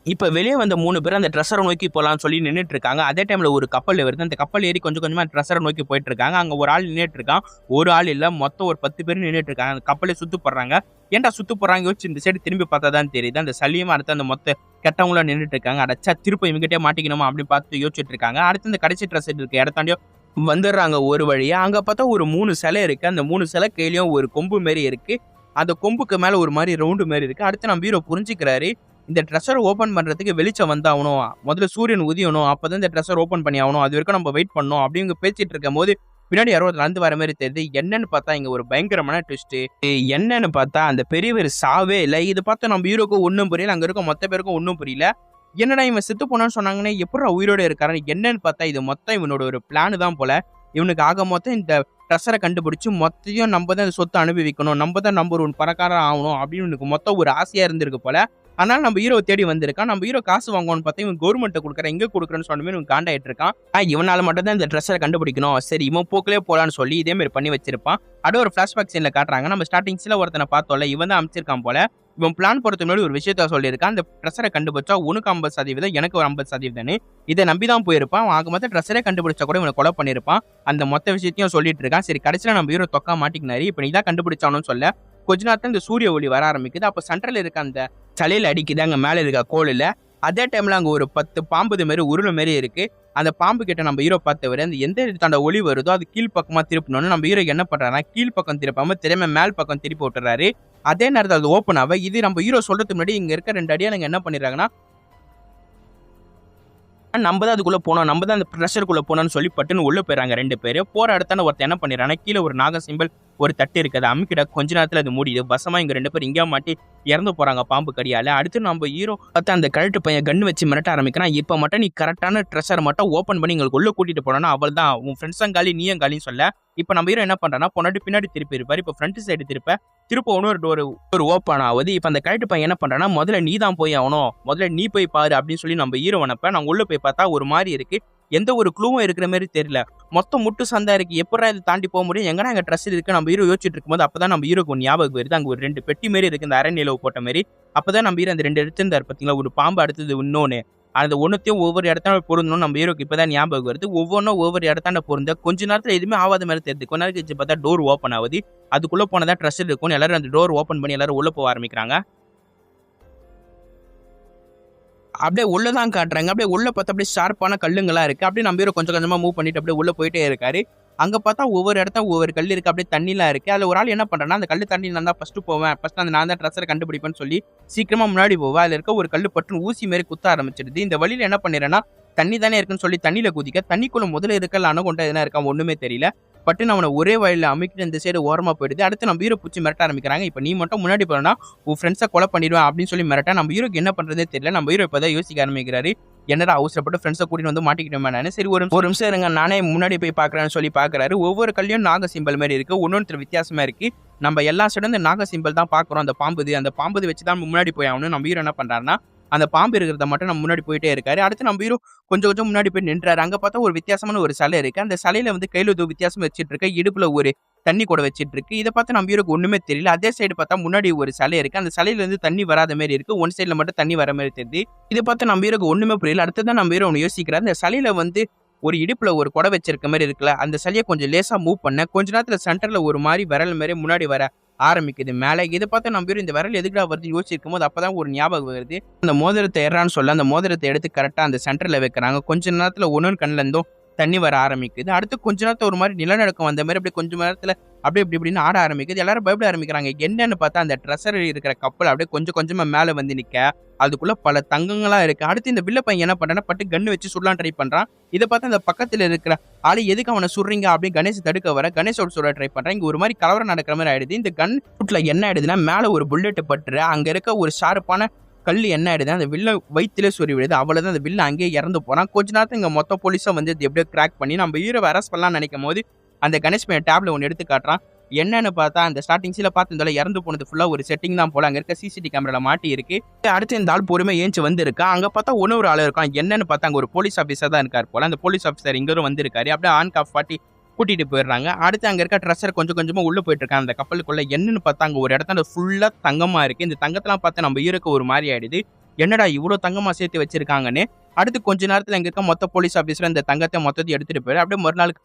Speaker 1: இப்ப வெளியே வந்த 3 பேர் அந்த ட்ரெஸ்ஸரை நோக்கி போலாம்னு சொல்லி நின்றுட்டு இருக்காங்க. அதே டைம்ல ஒரு கப்பல் வருது. அந்த கப்பல் ஏறி கொஞ்சம் கொஞ்சமா ட்ரெஸ்ஸரை நோக்கி போயிட்டு இருக்காங்க. அங்க ஒரு ஆள் நின்றுட்டு இருக்கான். ஒரு ஆள் இல்ல மொத்தம் ஒரு 10 பேர் நின்றுட்டு இருக்காங்க. அந்த கப்பலே சுத்து போடுறாங்க. ஏன்டா சுத்து போடுறாங்க யோசிச்சு இந்த சைடு திரும்பி பார்த்தா தான் தெரியுது. அந்த சலியமா அடுத்து அந்த மொத்த கெட்டவங்களும் நின்றுட்டு இருக்காங்க. அடைச்சா திருப்ப இவங்கிட்டே மாட்டிக்கணுமா அப்படின்னு பார்த்து யோசிச்சுட்டு இருக்காங்க. அடுத்து இந்த கடைசி ட்ரெஸ் இருக்க இடத்தாண்டியோ வந்துடுறாங்க ஒரு வழியா. அங்க பார்த்தா ஒரு 3 சிலை இருக்கு. அந்த 3 சிலை கையிலயும் ஒரு கொம்பு மாரி இருக்கு. அந்த கொம்புக்கு மேல ஒரு மாதிரி ரவுண்டு மாதிரி இருக்கு. அடுத்து நம்ம ஹீரோ புரிஞ்சுக்கிறாரு, இந்த ட்ரெஸ்ஸர் ஓப்பன் பண்றதுக்கு வெளிச்சம் வந்தாகணும். முதல்ல சூரியன் உதியணும். அப்பதான் இந்த ட்ரெஸ்ஸர் ஓப்பன் பண்ணி ஆகணும். அது வரைக்கும் நம்ம வெயிட் பண்ணணும் அப்படின்னு பேசிட்டு இருக்கும் போது பின்னாடி யாரோ நடந்து வர மாதிரி தெரியுது. என்னன்னு பார்த்தா இங்க ஒரு பயங்கரமான ட்விஸ்ட். என்னன்னு பார்த்தா அந்த பெரியவர் சாவே இல்லை. இது பார்த்தா நம்ம ஹீரோக்கும் ஒன்றும் புரியல. அங்க இருக்க மொத்த பேருக்கும் ஒன்றும் புரியல. என்னடா இவன் செத்து போனான்னு சொன்னாங்கன்னே எப்படா உயிரோட இருக்காரு. என்னன்னு பார்த்தா இது மொத்தம் இவனோட ஒரு பிளான் தான் போல. இவனுக்கு ஆக மொத்தம் இந்த ட்ரெஸ்ஸரை கண்டுபிடிச்சு மொத்தையும் நம்ம தான் சொத்தை அனுபவிக்கணும். நம்ம தான் நம்பர் 1 பணக்காரன் ஆகணும் அப்படின்னு இவனுக்கு மொத்தம் ஒரு ஆசையா இருந்திருக்கு போல. அதனால நம்ம ஹீரோ தேடி வந்திருக்கான். நம்ம ஹீரோ காசு வாங்குவோம்னு பார்த்தா இவன் கவர்மெண்ட்டை கொடுக்குறேன் எங்க கொடுக்குறேன்னு சொன்ன இவன் காண்டாயிட்டு இருக்கான். இவனால மட்டும் தான் இந்த ட்ரெஸ்ஸரை கண்டுபிடிக்கணும். சரி இவன் போக்கிலே போலான்னு சொல்லி இதே மாதிரி பண்ணி வச்சிருப்பான். அப்படியே ஒரு ஃபிளாஷ்பேக் சீன்ல காட்டுறாங்க. நம்ம ஸ்டார்டிங்ஸ்ல ஒருத்தனை பார்த்தோம்ல இவன் தான் அமைச்சிருக்கான் போல. இவன் பிளான் போறதுக்கு முன்னாடி ஒரு விஷயத்த சொல்லியிருக்கான். அந்த ட்ரெஸ்ஸரை கண்டுபிடிச்சா உனக்கு 50% எனக்கு ஒரு 50%. இதை நம்பிதான் போயிருப்பான். ஆக மொத்தம் ட்ரெஸ்ஸரே கண்டுபிடிச்சா கூட இவனை கொலை பண்ணிருப்பான். அந்த மொத்த விஷயத்தையும் சொல்லிட்டு இருக்கான். சரி கடைசியில நம்ம ஹீரோ தொக்கா மாட்டிக்கினாரு. இப்ப நீ தான் கண்டுபிடிச்சானு சொல்ல கொஞ்ச நேரத்துல இந்த சூரிய ஒளி வர ஆரம்பிக்குது. அப்ப சென்ட்ரல் இருக்க அந்த சலையில அடிக்குது அங்க மேல இருக்க கோளில. அதே டைம்ல அங்க ஒரு 10 பாம்பு மாரி உருளை மாரி இருக்கு. அந்த பாம்பு கிட்ட நம்ம ஹீரோ பார்த்தவரை அந்த எந்த இடத்தாண்ட ஒளி வருதோ அது கீழ்பக்கமா திருப்பணும்னு நம்ம ஹீரோ என்ன பண்றாருன்னா கீழ்பக்கம் திருப்பாம திறமை மேல் பக்கம் திருப்பி விட்டுறாரு. அதே நேரத்தில் அது ஓப்பன் ஆக இது நம்ம ஹீரோ சொல்றதுக்கு முன்னாடி இங்க இருக்க 2 அடியாளுங்க என்ன பண்ணிடுறாங்கன்னா நம்ம தான் அதுக்குள்ள போனோம், நம்ம தான் அந்த ப்ரெஷருக்குள்ள போனோம்னு சொல்லி பட்டுன்னு உள்ள போயிறாங்க 2 பேர். போற இடத்தான ஒருத்தர் என்ன பண்ணிடுறாங்கன்னா கீழே ஒரு நாக சிம்பிள் ஒரு தட்டு இருக்குது. அமுக்கிட கொஞ்ச நேரத்துல அது முடியுது. பசமா இங்க 2 பேர் இங்கே மாட்டி இறந்து போறாங்க பாம்பு கடியால. அடுத்து நம்ம ஹீரோ பார்த்தா அந்த கரெக்ட் பையன் கண்ணு வச்சு மிரட்ட ஆரம்பிக்கிறான். இப்ப மட்டும் நீ கரெக்டான ட்ரெஷரை மட்டும் ஓப்பன் பண்ணி எங்களுக்கு உள்ள கூட்டிட்டு போனோம்னா அவள் தான் உன் ஃப்ரெண்ட்ஸும் காலி நீயும் காலின்னு சொல்ல. இப்ப நம்ம ஹீரோ என்ன பண்றான்னா பொன்னாடி பின்னாடி திருப்பி இருப்பாரு. இப்ப ஃப்ரண்ட் சைடு திருப்ப இன்னொரு டோர் ஓப்பன் ஆகுது. இப்ப அந்த கரெக்ட் பையன் என்ன பண்றான்னா முதல்ல நீ தான் போய் ஆகணும், முதல்ல நீ போய் பாரு அப்படின்னு சொல்லி நம்ம ஹீரோ அனுப்ப. நாங்க உள்ள போய் பார்த்தா ஒரு மாதிரி இருக்கு. எந்த ஒரு க்ளூவும் இருக்கிற மாதிரி தெரியல. மொத்தம் முட்டு சந்தா இருக்கு. எப்படா இது தாண்டி போக முடியும்? எங்கன்னா அங்க ட்ரெஸ் இருக்கு. நம்ம ஹீரோ யோசிச்சுட்டு இருக்கும்போது அப்பதான் நம்ம ஹீரோக்கு ஒரு ஞாபகம் வருது. அங்க ஒரு 2 பெட்டி மாரி இருக்கு. இந்த அரை நிலவு போட்ட மாதிரி. அப்பதான் நம்ம ஹீரோ அந்த 2 எடுத்திருந்தாரு பாத்தீங்களா, ஒரு பாம்பு அடுத்தது இன்னொன்னு. அந்த ஒன்னத்தையும் ஒவ்வொரு இடத்தான பொருந்தணும் நம்ம ஹீரோக்கு இப்பதான் ஞாபகம் வருது. ஒவ்வொன்றும் ஒவ்வொரு இடத்தான பொருந்த கொஞ்ச நேரத்துல எதுவுமே ஆகாத மாதிரி தெரியுது. கொஞ்ச நேரம் கழிச்சு பார்த்தா டோர் ஓப்பன் ஆகுது. அதுக்குள்ள போனதா ட்ரெஸ் இருக்கும். எல்லாரும் அந்த டோர் ஓப்பன் பண்ணி எல்லாரும் உள்ள போக ஆரம்பிக்கிறாங்க. அப்படியே உள்ள தான் காட்டுறாங்க. அப்படியே உள்ள பார்த்தா அப்படியே ஷார்ப்பான கல்லுங்களா இருக்கு. அப்படியே நம்ம ஹீரோ கொஞ்சம் கொஞ்சமா மூவ் பண்ணிட்டு அப்படியே உள்ள போயிட்டே இருக்காரு. அங்க பார்த்தா ஒவ்வொரு இடத்துல ஒவ்வொரு கல் இருக்கு. அப்படியே தண்ணிலாம் இருக்கு. அதுல ஒரு ஆள் என்ன பண்றான்னா, அந்த கல்லு தாண்டி நான் தான் ஃபர்ஸ்ட் போவேன். ஃபர்ஸ்ட் அந்த நான் தான் ட்ரெஸ்ஸரை கண்டுபிடிப்பேன்னு சொல்லி சீக்கிரமா முன்னாடி போவா. அதுல இருக்க ஒரு கல்லு பட்டுன்னு ஊசி மாரி குத்த ஆரம்பிச்சிடுது. இந்த வழியில என்ன பண்ணிடுறேன்னா, தண்ணி தானே இருக்குன்னு சொல்லி தண்ணியில குதிக்க, தண்ணிக்குள்ள முதல்ல இருக்கல அணகொண்டா எதுனா இருக்கா ஒண்ணுமே தெரியல. பட்டுன்னு அவனை ஒரே வழியில அமுக்கிட்டு இந்த சைடு ஓரமா போயிடுது. அடுத்து நம்ம ஹீரோ பூச்சி மிரட்ட ஆரம்பிக்கிறாங்க. இப்ப நீ மட்டும் முன்னாடி போனா உன் ஃப்ரெண்ட்ஸை கொலை பண்ணிடுவேன் அப்படின்னு சொல்லி மிரட்ட நம்ம ஹீரோக்கு என்ன பண்றதே தெரியல. நம்ம ஹீரோ இப்பதான் யோசிக்க ஆரம்பிக்கிறாரு. என்னடா அவசரப்பட்டு ஃப்ரெண்ட்ஸை கூட்டிட்டு வந்து மாட்டிக்கிட்டோமே நானு. சரி ஒரு நிமிஷம் இருங்க, நானே முன்னாடி போய் பாக்குறேன்னு சொல்லி பாக்குறாரு. ஒவ்வொரு கல்லையும் நாக சிம்பல் மாதிரி இருக்கு. ஒன்னொருத்தர் வித்தியாசமா இருக்கு. நம்ம எல்லா சைடும் இந்த நாக சிம்பல் தான் பாக்குறோம். அந்த பாம்புது வச்சுதான் முன்னாடி போய் ஆகணும். நம்ம ஹீரோ என்ன பண்றாருன்னா, அந்த பாம்பு இருக்கிறத மட்டும் நம்ம முன்னாடி போயிட்டே இருக்காரு. அடுத்து நம்ம ஹீரோ கொஞ்சம் கொஞ்சம் முன்னாடி போய் நின்றாரு. அங்க பார்த்தா ஒரு வித்தியாசமான ஒரு சிலை இருக்கு. அந்த சிலையில வந்து கையில ஏதோ வித்தியாசம் வச்சிட்டு இருக்கு. இடுப்புல ஒரு தண்ணி கூட வச்சிட்டு இருக்கு. இதை பார்த்து நம்ம ஹீரோக்கு ஒண்ணுமே தெரியல. அதே சைடு பார்த்தா முன்னாடி ஒரு சிலை இருக்கு. அந்த சிலையில இருந்து தண்ணி வராத மாதிரி இருக்கு. ஒன் சைடுல மட்டும் தண்ணி வர மாதிரி தெரியுது. இதை பார்த்து நம்ம ஹீரோக்கு ஒண்ணுமே புரியல. அடுத்ததான் நம்ம ஹீரோ ஒன்று யோசிக்கிறார். அந்த சிலையில வந்து ஒரு இடுப்புல ஒரு கொடை வச்சிருக்க மாதிரி இருக்குல்ல, அந்த சிலையை கொஞ்சம் லேசா மூவ் பண்ண கொஞ்ச நேரத்துல சென்டர்ல ஒரு மாதிரி விரல் மாதிரி முன்னாடி வர ஆரம்பிக்குது மேலே. இதை பார்த்து நம்ம ஹீரோ இந்த விரல் எதுக்குடா வருது யோசிச்சிருக்கும் போது அப்பதான் ஒரு ஞாபகம் வருது. அந்த மோதிரத்தை ஏறான்னு சொல்ல அந்த மோதிரத்தை எடுத்து கரெக்டா அந்த சென்டர்ல வைக்கிறாங்க. கொஞ்ச நேரத்துல ஒன்னொரு கண்ணுல இருந்தும் தண்ணி வர ஆரம்பிக்குது. அடுத்து கொஞ்ச நேரத்துல ஒரு மாதிரி நிலநடுக்கம் வந்த மாதிரி அப்படியே கொஞ்ச நேரத்துல அப்படியே இப்படின்னு ஆட ஆரம்பிக்குது. எல்லாரும் பயப்பட ஆரம்பிக்கிறாங்க. என்னன்னு பார்த்தா அந்த ட்ரெஷர் இருக்கிற கப்பல் அப்படியே கொஞ்சம் கொஞ்சமா மேல வந்து நிக்க, அதுக்குள்ள பல தங்கங்களா இருக்கு. அடுத்து இந்த வில்ல பையன் என்ன பண்றான்னா, பட்டு கன்னு வச்சு சுடலாம் ட்ரை பண்றான். இதை பார்த்து அந்த பக்கத்துல இருக்கிற ஆளு எதுக்கு அவனை சுடுறீங்க அப்படின்னு கணேஷ் தடுக்க வர கணேஷோட சுட ட்ரை பண்றான். இங்க ஒரு மாதிரி கலவரம் நடக்கிற மாதிரி ஆயிடுது. இந்த கன் ஷூட்ல என்ன ஆயிடுதுன்னா, மேல ஒரு புல்லட் பட்டுற அங்க இருக்க ஒரு ஷார்ப்பான கல் என்ன ஆயிடுது, அந்த வில்ல வயிற்றுல சொறி விடுது. அவ்வளவுதான், அந்த வில்ல அங்கேயே இறந்து போறான். கொஞ்ச நேரத்துல இங்க மொத்த போலீஸும் வந்து எப்படியோ கிராக் பண்ணி நம்ம ஹீரோவை அரெஸ்ட் பண்ணலாம் நினைக்கும் போது அந்த கணேஷ் பையன் டேப்ல ஒன்று எடுத்து காட்டுறான். என்னன்னு பார்த்தா அந்த ஸ்டார்டிங் சீல பார்த்து இறந்து போனது ஃபுல்லா ஒரு செட்டிங் தான் போல. அங்க இருக்க சிசிடி கேமரால மாட்டி இருக்கு. அடுத்து இந்த ஆள் பொறுமை ஏஞ்சி வந்திருக்கா. அங்க பார்த்தா ஒரு ஆள் இருக்கான். என்னன்னு பார்த்தா அங்க ஒரு போலீஸ் ஆஃபீஸர் தான் இருக்காரு போல. அந்த போலீஸ் ஆஃபீஸர் இங்க வந்திருக்காரு. அப்படியே ஆன் காஃப் பாட்டி கூட்டிட்டு போயிடுறாங்க. அடுத்து அங்க இருக்க ட்ரெஷர் கொஞ்சம் கொஞ்சமா உள்ள போயிட்டு இருக்காங்க அந்த கப்பலுக்குள்ள. என்னன்னு பார்த்தா அங்க ஒரு இடத்துல ஃபுல்லா தங்கமா இருக்கு. இந்த தங்கத்தெல்லாம் பார்த்து நம்ம ஹீரோக்கு ஒரு மாதிரி ஆயிடுது. என்னடா இவ்வளவு தங்கமா சேர்த்து வச்சிருக்காங்கன்னு. அடுத்து கொஞ்ச நேரத்துல இங்க இருக்க மொத்த போலீஸ் ஆஃபீஸர் இந்த தங்கத்தை மொத்தத்தையும் எடுத்துட்டு போயிரு. அப்படியே மறுநாள்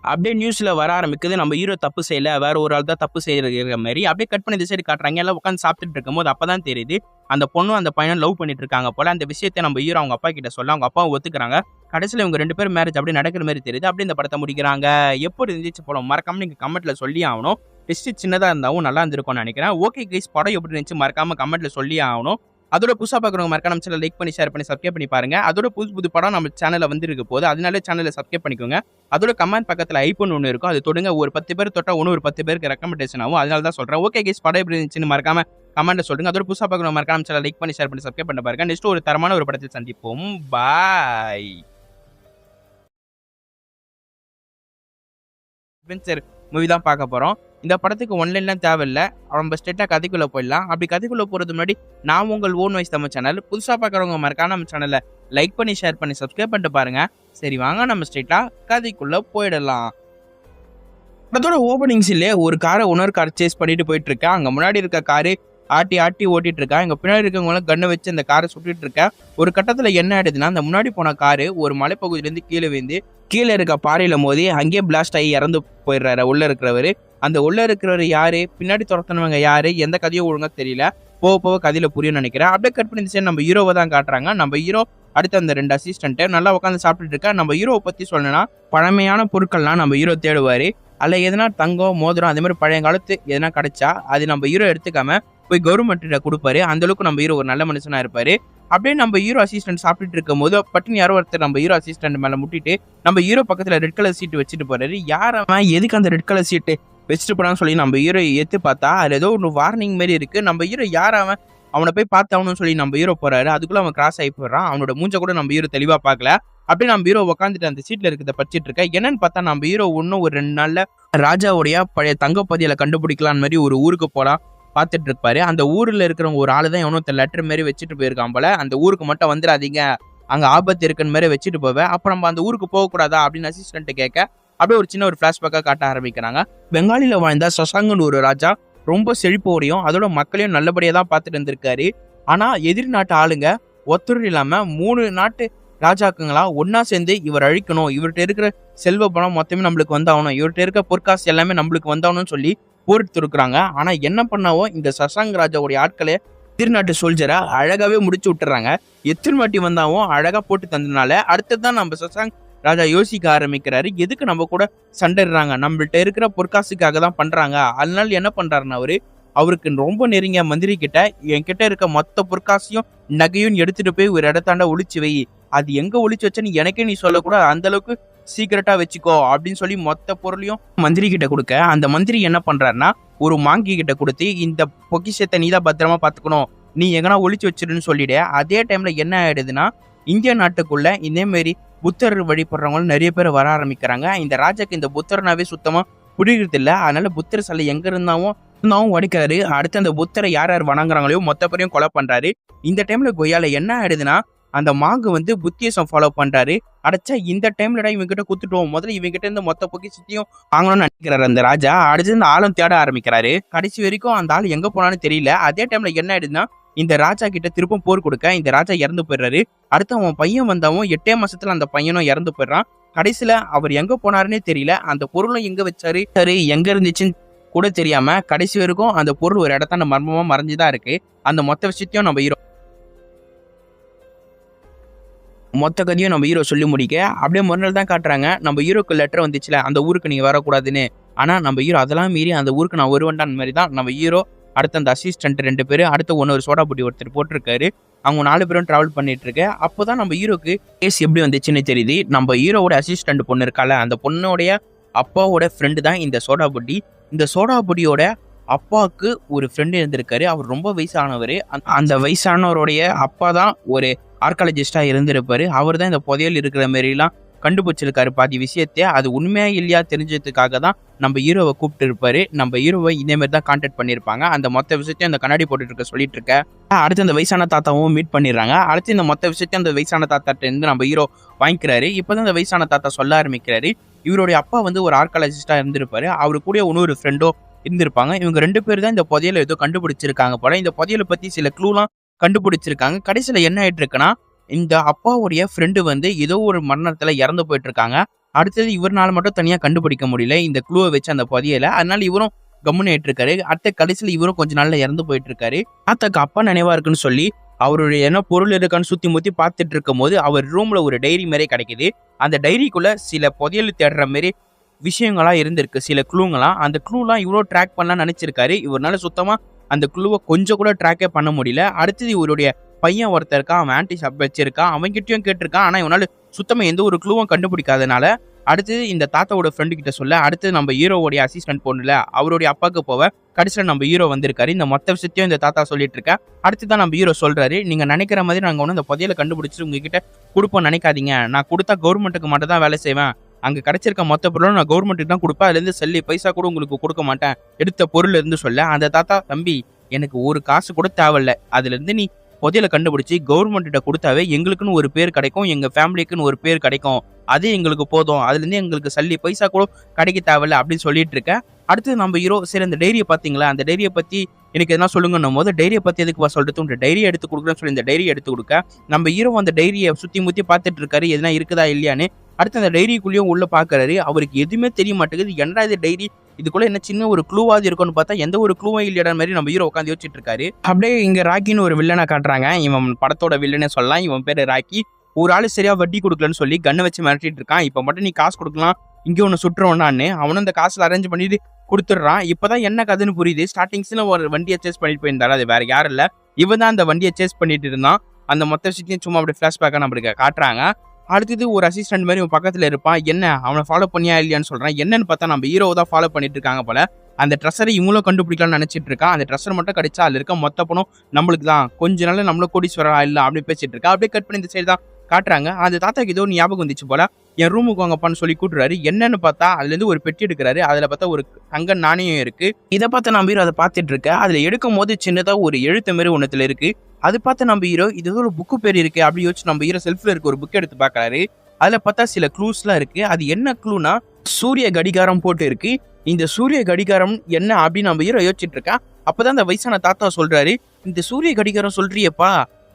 Speaker 1: அப்படியே நியூஸ்ல வர ஆரம்பிக்குது. நம்ம ஹீரோ தப்பு செய்யல, வேற ஒரு ஆள் தான் தப்பு செய்யற மாதிரி. அப்படியே கட் பண்ணி இந்த சைடு காட்டுறாங்க. எல்லாம் உட்காந்து சாப்பிட்டுட்டு இருக்கும்போது அப்பதான் தெரியுது அந்த பொண்ணும் அந்த பையனும் லவ் பண்ணிட்டு இருக்காங்க போல. அந்த விஷயத்தை நம்ம ஹீரோ அவங்க அப்பா கிட்ட சொல்ல அவங்க அப்பாவும் ஒத்துக்கிறாங்க. கடைசியில இவங்க 2 பேரும் மேரேஜ் அப்படியே நடக்கிற மாதிரி தெரியுது. அப்படியே இந்த படத்தை முடிக்கிறாங்க. எப்படி இருந்துச்சு போல மறக்காம நீங்க கமெண்ட்ல சொல்லி ஆகணும். டெஸ்ட் சின்னதா இருந்தாவும் நல்லா இருந்திருக்கும்னு நினைக்கிறேன். ஓகே கைஸ், படம் எப்படி இருந்துச்சு மறக்காம கமெண்ட்ல சொல்லி ஆகணும். அதோட புதுசா பார்க்குறவங்க மறக்காம நம்ம சேனலை லைக் பண்ணி ஷேர் பண்ணி சப்ஸ்கிரைப் பண்ணி பாருங்க. அதோட புது படம் நம்ம சேனல்ல வந்து இருக்க போது, அதனால சேனலை சப்ஸ்கிரைப் பண்ணிக்கோங்க. அதோட கமெண்ட் பக்கத்துல ஐபோன் ஒன்று இருக்கும், அது தொடுங்க. ஒரு 10 பேர் தொட்டா ஒரு 10 பேருக்கு ரெக்கமெண்டேஷன் ஆகும். அதனால தான் சொல்றேன். ஓகே கைஸ், படம் எப்படி இருந்துச்சுன்னு மறக்காம கமெண்ட்ல சொல்லுங்க. அதோட புதுசா பார்க்குறவங்க மறக்காம நம்ம சேனலை லைக் பண்ணி ஷேர் பண்ணி சப்ஸ்கிரைப் பண்ணி பாருங்க. நெக்ஸ்ட் ஒரு தரமான ஒரு படத்தில் சந்திப்போம். பாய். அட்வென்ச்சர் மூவி தான் பார்க்க போறோம். இந்த படத்துக்கு ஒன்லைன்லாம் தேவையில்லை, நம்ம ஸ்ட்ரெயிட்டா கதைக்குள்ள போயிடலாம். அப்படி கதைக்குள்ள போறது முன்னாடி நான் உங்கள் ஓன் வாய்ஸ் தமிழ் சேனல் புதுசா பார்க்குறவங்க மறக்காம நம்ம சேனலை லைக் பண்ணி ஷேர் பண்ணி சப்ஸ்கிரைப் பண்ணிட்டு பாருங்க. சரி வாங்க நம்ம ஸ்ட்ரெயிட்டா கதைக்குள்ள போயிடலாம். படத்தோட ஓப்பனிங்ஸ்ல ஒரு காரை இன்னொரு கார் சேஸ் பண்ணிட்டு போயிட்டு இருக்கா. அங்க முன்னாடி இருக்க காரு ஆட்டி ஓட்டிட்டு இருக்கா. இங்க பின்னாடி இருக்கவங்க கண்ணை வச்சு அந்த காரை சுட்டிட்டு இருக்கா. ஒரு கட்டத்துல என்ன ஆயிடுதுன்னா, அந்த முன்னாடி போன காரு ஒரு மலைப்பகுதியிலேருந்து கீழே விழுந்து கீழே இருக்க பாறையில மோதி அங்கேயே பிளாஸ்ட் ஆகி இறந்து போயிடுறாரு உள்ள இருக்கிறவரு. அந்த உள்ள இருக்கிறவர் யாரு, பின்னாடி துரத்தினவங்க யாரு, எந்த கதையும் ஒழுங்கா தெரியல. போக போக கதையில புரியும் நினைக்கிறேன். அப்படியே கட் பண்ணி நம்ம ஹீரோவை தான் காட்டுறாங்க. நம்ம ஹீரோ அடுத்து அந்த 2 அசிஸ்டன்ட் நல்லா உட்காந்து சாப்பிட்டுட்டு இருக்கா. நம்ம ஹீரோவை பத்தி சொல்லணும்னா, பழமையான பொருட்கள்லாம் நம்ம ஹீரோ தேடுவாரு. அதில் எதனா தங்கம் மோதிரம் அந்த மாதிரி பழைய காலத்து எதனா கிடைச்சா அது நம்ம ஹீரோ எடுத்துக்காம போய் கவர்மெண்ட்டில் கொடுப்பாரு. அந்த அளவுக்கு நம்ம ஹீரோ ஒரு நல்ல மனுஷனா இருப்பாரு. அப்படியே நம்ம ஹீரோ அசிஸ்டன்ட் சாப்பிட்டுட்டு இருக்கும் போது பட்டுன்னு யாரோ ஒருத்தர் நம்ம ஹீரோ அசிஸ்டன்ட் மேல முட்டிட்டு நம்ம ஹீரோ பக்கத்துல ரெட் கலர் சீட்டு வச்சுட்டு போறாரு. யாரவன் எதுக்கு அந்த ரெட் கலர் சீட்டு வச்சுட்டு போறான்னு சொல்லி நம்ம ஹீரோ ஏத்து பார்த்தா அது ஏதோ ஒரு வார்னிங் மாதிரி இருக்கு. நம்ம ஹீரோ யாரவன் அவனை போய் பார்த்தாவணும்னு சொல்லி நம்ம ஹீரோ போறாரு. அதுக்குள்ள அவன் கிராஸ் ஆகி போயிடுறான். அவனோட மூஞ்ச கூட நம்ம ஹீரோ தெளிவா பார்க்கல. அப்படியே நம்ம ஹீரோ உட்காந்துட்டு அந்த சீட்ல இருக்கிறத படிச்சுட்டு இருக்க. என்னன்னு பார்த்தா நம்ம ஹீரோ இன்னும் ஒரு 2 நாள்ல ராஜாவுடைய பழைய தங்கப்பதியில கண்டுபிடிக்கலாம் மாதிரி ஒரு ஊருக்கு போலாம் பார்த்துட்டு இருப்பாரு. அந்த ஊர்ல இருக்கிறவங்க ஒரு ஆளு தான் எவனோ லெட்டர் மாரி வச்சுட்டு போயிருக்கான் போல. அந்த ஊருக்கு மட்டும் வந்துடாதீங்க, அங்க ஆபத்து இருக்குன்னு மாதிரி வச்சுட்டு போவேன். அப்ப நம்ம அந்த ஊருக்கு போகக்கூடாதா அப்படின்னு அசிஸ்டன்ட் கேட்க அப்படியே ஒரு சின்ன ஒரு பிளாஷ்பேக்கா காட்ட ஆரம்பிக்கிறாங்க. பெங்காலில வாழ்ந்த சசாங்கன் ஒரு ராஜா ரொம்ப செழிப்போடையும் அதோட மக்களையும் நல்லபடியா தான் பார்த்துட்டு இருந்திருக்காரு. ஆனா எதிரி நாட்டு ஆளுங்க ஒத்துழைப்பு இல்லாம 3 நாட்டு ராஜாக்குங்களா ஒன்னா சேர்ந்து இவர் அழிக்கணும், இவர்கிட்ட இருக்கிற செல்வ பணம் மொத்தமே நம்மளுக்கு வந்தாகணும், இவர்கிட்ட இருக்க பொற்காசு எல்லாமே நம்மளுக்கு வந்தாகணும்னு சொல்லி போரிட்டு இருக்கிறாங்க. ஆனா என்ன பண்ணாவோ இந்த சசாங்க ராஜாவுடைய ஆட்களே எதிர்நாட்டு சோல்ஜரா அழகாவே முடிச்சு விட்டுறாங்க. எத்தனை வாட்டி வந்தாவும் அழகா போட்டு தந்ததுனால அடுத்ததான் நம்ம சசாங் ராஜா யோசிக்க ஆரம்பிக்கிறாரு. எதுக்கு நம்ம கூட சண்டைடுறாங்க, நம்மள்ட்ட இருக்கிற பொற்காசுக்காக தான் பண்றாங்க. அதனால என்ன பண்றாருன்னா அவருக்கு ரொம்ப நெருங்கிய மந்திரி கிட்ட என்கிட்ட இருக்க மொத்த பொற்காசையும் நகையும் எடுத்துட்டு போய் ஒரு இடத்தாண்ட ஒளிச்சு வை, அது எங்க ஒளிச்சு வச்சேன்னு எனக்கே நீ சொல்லக்கூடாது, அந்த அளவுக்கு சீக்கிரட்டா வச்சுக்கோ அப்படின்னு சொல்லி மொத்த பொருளையும் மந்திரி கிட்ட கொடுக்க, அந்த மந்திரி என்ன பண்றாருன்னா ஒரு மாங்கி கிட்ட கொடுத்து இந்த பொக்கிஷத்தை நீ தான் பத்திரமா பாத்துக்கணும், நீ எங்கன்னா ஒளிச்சு வச்சிருன்னு சொல்லிடு. அதே டைம்ல என்ன ஆயிடுதுன்னா இந்திய நாட்டுக்குள்ள இதே மாதிரி புத்தர் வழிபடுறவங்களும் நிறைய பேர் வர ஆரம்பிக்கிறாங்க. இந்த ராஜாக்கு இந்த புத்தர்னாவே சுத்தமா புரியுறது இல்லை. அதனால புத்தர் சிலை எங்க இருந்தாவும் உடைக்கிறாரு. அடுத்து அந்த புத்தரை யார் யார் வணங்குறாங்களோ மொத்த பேரையும் கொலை பண்றாரு. இந்த டைம்ல கொய்யால என்ன ஆயிடுதுன்னா அந்த மாங்கு புத்திசம் ஃபாலோ பண்றாரு. அடைச்சா இந்த டைம்லடா இவங்கிட்ட குத்துட்டோம், முதல்ல இவங்கிட்ட இருந்து மொத்த பொக்கிஷத்தையும் வாங்கணும்னு நினைக்கிறாரு அந்த ராஜா. அடுத்து இந்த ஆளும் தேட ஆரம்பிக்கிறாரு. கடைசி வரைக்கும் அந்த ஆள் எங்க போனான்னு தெரியல. அதே டைம்ல என்ன ஆயிடுதுன்னா இந்த ராஜா கிட்ட திருப்பும் போர் கொடுக்க இந்த ராஜா இறந்து போயிடுறாரு. அடுத்து அவன் பையன் வந்தாவும் 8 மாசத்துல அந்த பையனும் இறந்து போயிடுறான். கடைசியில அவர் எங்க போனாருன்னே தெரியல. அந்த பொருளும் எங்க வச்சாரு, சரி எங்க இருந்துச்சுன்னு கூட தெரியாம கடைசி வரைக்கும் அந்த பொருள் ஒரு இடத்தான மர்மமா மறைஞ்சுதான் இருக்கு. அந்த மொத்த விஷயத்தையும் மொத்த கதையும் நம்ம ஹீரோ சொல்லி முடிக்க அப்படியே மறுநாள் தான் காட்டுறாங்க. நம்ம ஹீரோக்கு லெட்டர் வந்துச்சுல அந்த ஊருக்கு நீங்க வரக்கூடாதுன்னு. ஆனா நம்ம ஹீரோ அதெல்லாம் மீறி அந்த ஊருக்கு நான் வருவேன்டான் மாதிரி தான் நம்ம ஹீரோ அடுத்த அந்த அசிஸ்டன்ட் 2 பேர், அடுத்த ஒரு சோடா புட்டி ஒருத்தர் போட்டிருக்காரு. அவங்க 4 பேரும் டிராவல் பண்ணிட்டு இருக்கு. அப்போதான் நம்ம ஹீரோக்கு கேஸ் எப்படி வந்துச்சுன்னு தெரியுது. நம்ம ஹீரோவோட அசிஸ்டன்ட் பொண்ணு இருக்கால, அந்த பொண்ணோடைய அப்பாவோட ஃப்ரெண்டு தான் இந்த சோடா புட்டி. இந்த சோடா புட்டியோட அப்பாவுக்கு ஒரு ஃப்ரெண்டு இருந்திருக்காரு. அவர் ரொம்ப வயசானவர். அந்த வயசானவருடைய அப்பா தான் ஒரு ஆர்காலஜிஸ்டா இருந்திருப்பாரு. அவர் தான் இந்த புதையல் இருக்கிற மாதிரிலாம் கண்டுபிடிச்சிருக்காரு பாதி விஷயத்தையே. அது உண்மையா இல்லையா தெரிஞ்சதுக்காக தான் நம்ம ஹீரோவை கூப்பிட்டு இருப்பாரு. நம்ம ஹீரோவை இதே மாதிரி தான் கான்டாக்ட் பண்ணியிருப்பாங்க. அந்த மொத்த விஷயத்தையும் அந்த கண்ணாடி போட்டுட்டு இருக்க சொல்லிட்டு இருக்க. அடுத்து அந்த வயசான தாத்தாவும் மீட் பண்ணிடுறாங்க. அடுத்து இந்த மொத்த விஷயத்தையும் அந்த வயசான தாத்தாட்ட இருந்து நம்ம ஹீரோ வாங்கிக்கிறாரு. இப்போதான் அந்த வயசான தாத்தா சொல்ல ஆரம்பிக்கிறாரு, இவருடைய அப்பா ஒரு ஆர்காலஜிஸ்டா இருந்திருப்பாரு. அவரு கூட இன்னொரு ஃப்ரெண்டோ இருந்திருப்பாங்க. இவங்க 2 பேர் தான் இந்த புதையலை ஏதோ கண்டுபிடிச்சிருக்காங்க போல. இந்த புதையலை பத்தி சில க்ளூலாம் கண்டுபிடிச்சிருக்காங்க. கடைசியில என்ன ஆயிட்டு இருக்குன்னா இந்த அப்பாவுடைய ஃப்ரெண்டு ஏதோ ஒரு மரணத்துல இறந்து போயிட்டு இருக்காங்க. அடுத்தது இவரால் மட்டும் தனியா கண்டுபிடிக்க முடியல இந்த க்ளூவை வச்சு அந்த புதையலை. அதனால இவரும் கம்முன்னு ஆயிட்டு இருக்காரு. அடுத்த கடைசியில இவரும் கொஞ்ச நாள்ல இறந்து போயிட்டு இருக்காரு. தாத்தாக்கு அப்பா நினைவா இருக்குன்னு சொல்லி அவருடைய என்ன பொருள் இருக்கான்னு சுத்தி முத்தி பார்த்துட்டு இருக்கும் போது அவர் ரூம்ல ஒரு டைரி மாதிரியே கிடைக்குது. அந்த டைரிக்குள்ள சில புதையல் தேடுற மாதிரி விஷயங்களா இருந்திருக்கு, சில க்ளூங்களா. அந்த க்ளூலாம் இவ்வளோ ட்ராக் பண்ணலாம் நினைச்சிருக்காரு. இவரால் சுத்தமா அந்த க்ளூவை கொஞ்சம் கூட ட்ராக்கே பண்ண முடியல. அடுத்தது இவருடைய பையன் ஒருத்தர் இருக்கான், அவன் ஆன்டி ஷாப் வச்சிருக்கான், அவன்கிட்டயும் கேட்டிருக்கான். ஆனா இவனால சுத்தமா எந்த ஒரு க்ளூவும் கண்டுபிடிக்காதனால அடுத்தது இந்த தாத்தாவோட ஃப்ரெண்டு கிட்ட சொல்ல, அடுத்து நம்ம ஹீரோவோடைய அசிஸ்டன்ட் பொண்ணுல அவருடைய அப்பாவுக்கு போவ கடைசியில நம்ம ஹீரோ வந்திருக்காரு. இந்த மொத்த விஷயத்தையும் இந்த தாத்தா சொல்லிட்டு இருக்க. அடுத்துதான் நம்ம ஹீரோ சொல்றாரு, நீங்க நினைக்கிற மாதிரி நாங்க இந்த புதையலை கண்டுபிடிச்சிட்டு உங்ககிட்ட கொடுப்போம் நினைக்காதீங்க. நான் கொடுத்தா கவர்மெண்ட்டுக்கு மட்டும் தான் வேலை செய்வேன். அங்க கிடைச்சிருக்க மொத்த பொருளும் நான் கவர்மெண்ட்டுக்கு தான் கொடுப்பேன். அதுல இருந்து செல்லி பைசா கூட உங்களுக்கு கொடுக்க மாட்டேன் எடுத்த பொருள் இருந்து சொல்ல. அந்த தாத்தா, தம்பி எனக்கு ஒரு காசு கூட தேவையில்ல, அதுல இருந்து நீ புதையலை கண்டுபிடிச்சி கவர்மெண்ட்ட கொடுத்தாவே எங்களுக்குன்னு ஒரு பேர் கிடைக்கும், எங்க ஃபேமிலிக்குன்னு ஒரு பேர் கிடைக்கும், அதே எங்களுக்கு போதும், அதுல இருந்து எங்களுக்கு சல்லி பைசா கூட கிடைக்க தேவையில்ல அப்படின்னு சொல்லிட்டு இருக்க. அடுத்து நம்ம ஹீரோ, சரி அந்த டைரியை பாத்தீங்களா, அந்த டைரியை பத்தி எனக்கு எதனா சொல்லுங்கன்னும் போது, டைரியை பத்தி எதுக்கு சொல்றது, உங்க டைரியை எடுத்து கொடுக்குறேன்னு சொல்லி இந்த டைரியை எடுத்து கொடுக்க நம்ம ஹீரோ அந்த டைரியை சுத்தி முத்தி பார்த்துட்டு இருக்காரு, எதனா இருக்குதா இல்லையான்னு. அடுத்து அந்த டைரிக்குள்ளேயும் உள்ள பாக்குறாரு. அவருக்கு எதுவுமே தெரிய மாட்டேங்குது. என்னடா இது டைரி, இதுக்குள்ள என்ன சின்ன ஒரு க்ளூவாது இருக்கும்னு பார்த்தா எந்த ஒரு க்ளூவும் இல்லையா மாதிரி நம்ம ஹீரோ உட்காந்து யோசிச்சுட்டு இருக்காரு. அப்படியே இங்க ராக்கின்னு ஒரு வில்லனை காட்டுறாங்க. இவன் படத்தோட வில்லனே சொல்லலாம். இவன் பேரு ராக்கி. ஒரு ஆளு சரியா வட்டி கொடுக்கலன்னு சொல்லி கண்ணை வச்சு மிரட்டிட்டு இருக்கான். இப்ப மட்டும் நீ காசு கொடுக்கலாம், இங்க ஒண்ணு சுட்டுறோம்னான்னு அவனும் அந்த காசுல அரேஞ்ச் பண்ணிட்டு கொடுத்துடுறான். இப்பதான் என்ன கதைன்னு புரியுது. ஸ்டார்டிங்ஸ்ல ஒரு வண்டியை சேஸ் பண்ணிட்டு போயிருந்தாரு, அது வேற யாரும் இல்ல, இவன் தான் அந்த வண்டியை சேஸ் பண்ணிட்டு இருந்தான். அந்த மொத்த விஷயத்தையும் சும்மா அப்படி பிளாஷ்பேக்கா நம்மளுக்கு காட்டுறாங்க. அடுத்தது ஒரு அசிஸ்டன்ட் மாதிரி இவன் பக்கத்துல இருப்பான். என்ன அவனை ஃபாலோ பண்ணியா இல்லையான்னு சொல்றான். என்னன்னு பார்த்தா நம்ம ஹீரோ தான் ஃபாலோ பண்ணிட்டு இருக்காங்க போல. அந்த ட்ரெஸ்ஸரை இவங்களும் கண்டுபிடிக்கலாம்னு நினைச்சிட்டு இருக்கான். அந்த ட்ரெஸ்ஸர் மட்டும் கிடைச்சா அதுல இருக்க மொத்த பணம் நம்மளுக்கு தான், கொஞ்ச நாள் நம்மளும் கோடீஸ்வரா இல்ல அப்படின்னு பேசிட்டு இருக்கா. அப்படியே கட் பண்ணி இந்த சைடு தான் காட்டுறாங்க. அந்த தாத்தாக்கு ஏதோ ஞாபகம் வந்துச்சு போல. என் ரூமுக்கு வாங்கப்பான்னு சொல்லி கூட்டுறாரு. என்னன்னு பார்த்தா அதுல இருந்து ஒரு பெட்டி எடுக்கிறாரு. அதுல பார்த்தா ஒரு தங்க நாணயம் இருக்கு. இதை பார்த்து நம்ம ஹீரோ அதை பார்த்துட்டு இருக்க. அதுல எடுக்கும் போது சின்னதா ஒரு எழுத்து மாதிரி ஒண்ணுத்துல இருக்கு. அது பார்த்து நம்ம ஹீரோ இது ஒரு புக்கு பேர் இருக்கு அப்படி யோசிச்சு நம்ம ஹீரோ செல்ஃப்ல இருக்க ஒரு புக் எடுத்து பாக்குறாரு. அதுல பார்த்தா சில க்ளூஸ்லாம் இருக்கு. அது என்ன க்ளூனா சூரிய கடிகாரம் போட்டு இருக்கு. இந்த சூரிய கடிகாரம் என்ன அப்படின்னு நம்ம ஹீரோ யோசிச்சுட்டு இருக்கா. அப்பதான் அந்த வயசான தாத்தா சொல்றாரு, இந்த சூரிய கடிகாரம் சொல்றியப்பா,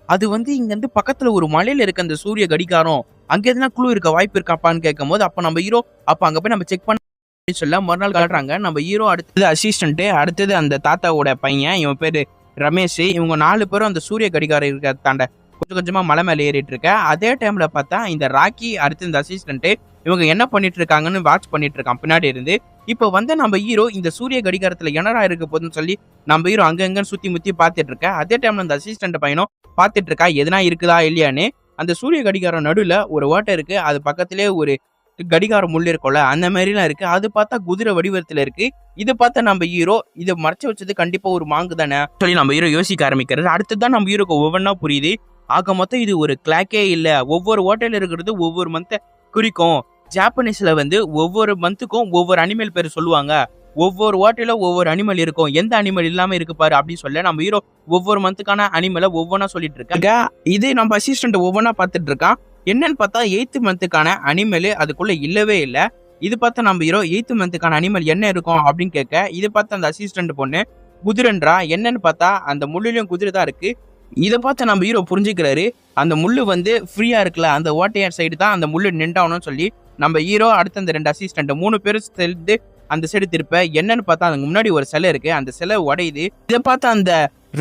Speaker 1: அது இங்க இருந்து பக்கத்துல ஒரு மலையில இருக்க அந்த சூரிய கடிகாரம், அங்க எதுனா க்ளூ இருக்க வாய்ப்பு இருக்காப்பான்னு கேட்கும் போது, அப்ப நம்ம ஹீரோ அப்ப அங்க போய் நம்ம செக் பண்ண சொல்ல மறுநாள் காட்டுறாங்க. நம்ம ஹீரோ அடுத்தது அசிஸ்டன்ட், அடுத்தது அந்த தாத்தாவோட பையன், இவன் பேரு ரமேஷ் இவங்க 4 பேரும் அந்த சூரிய கடிகாரம் இருக்க தாண்ட கொஞ்சம் கொஞ்சமா மலை மேல ஏறிட்டு இருக்க. அதே டைம்ல பார்த்தா இந்த ராக்கி அடுத்து இந்த அசிஸ்டன்ட் இவங்க என்ன பண்ணிட்டு இருக்காங்கன்னு வாட்ச் பண்ணிட்டு இருக்கான் பின்னாடி இருந்து. இப்போ வந்து நம்ம ஹீரோ இந்த சூரிய கடிகாரத்துல என்னடா இருக்க போதுன்னு சொல்லி நம்ம ஹீரோ அங்கங்க சுத்தி முத்தி பார்த்துட்டு இருக்க. அதே டைம்ல அந்த அசிஸ்டன்ட் பையனும் பார்த்துட்டு இருக்கா எதுனா இருக்குதா இல்லையான்னு. அந்த சூரிய கடிகாரம் நடுவில் ஒரு ஓட்டை இருக்கு, அது பக்கத்திலே ஒரு கடிகாரம் முள் இருக்கும்ல அந்த மாதிரிலாம் இருக்கு. அது பார்த்தா குதிரை வடிவத்துல இருக்கு. இதை பார்த்தா நம்ம ஹீரோ இதை மறைச்சு வச்சது கண்டிப்பா ஒரு மாங்கு தானே சொல்லி நம்ம ஹீரோ யோசிக்க ஆரம்பிக்கிறது. அடுத்ததான் நம்ம ஹீரோக்கு ஒவ்வொன்றா புரியுது. ஆக மொத்தம் இது ஒரு கிளாக்கே இல்ல, ஒவ்வொரு ஓட்டையில இருக்கிறது ஒவ்வொரு மந்த்தை குறிக்கும். ஜாப்பனீஸ்ல வந்து ஒவ்வொரு மந்த்துக்கும் ஒவ்வொரு அனிமல் பேர் சொல்லுவாங்க. ஒவ்வொரு ஓட்டையில ஒவ்வொரு அனிமல் இருக்கும், எந்த அனிமல் இல்லாம இருக்கு பாரு அப்படின்னு சொல்ல நம்ம ஹீரோ ஒவ்வொரு மந்த்துக்கான அனிமலை ஒவ்வொன்றா சொல்லிட்டு இருக்காங்க. இது நம்ம அசிஸ்டன்ட் ஒவ்வொன்றா பார்த்துட்டு இருக்கான். என்னன்னு பார்த்தா 8th மந்த்துக்கான அனிமல் அதுக்குள்ள இல்லவே இல்லை. இது பார்த்தா நம்ம ஹீரோ 8th மந்த்துக்கான அனிமல் என்ன இருக்கும் அப்படின்னு கேட்க, இது பார்த்தா அந்த அசிஸ்டன்ட் பொண்ணு குதிரைன்றா. என்னன்னு பார்த்தா அந்த முள்ளிலையும் குதிரை தான் இருக்கு. இதை பார்த்து நம்ம ஹீரோ புரிஞ்சுக்கிறாரு, அந்த முள்ளு வந்து ஃப்ரீயா இருக்குல்ல அந்த ஓட்டையார் சைடு தான் அந்த முள்ளு நின்றாகணும்னு சொல்லி நம்ம ஹீரோ அடுத்த அந்த 2 அசிஸ்டன்ட் 3 பேரும் சேர்ந்து அந்த சைடு திருப்ப. என்னன்னு பார்த்தா அதுக்கு முன்னாடி ஒரு சிலை இருக்கு, அந்த சிலை உடையுது. இதை பார்த்து அந்த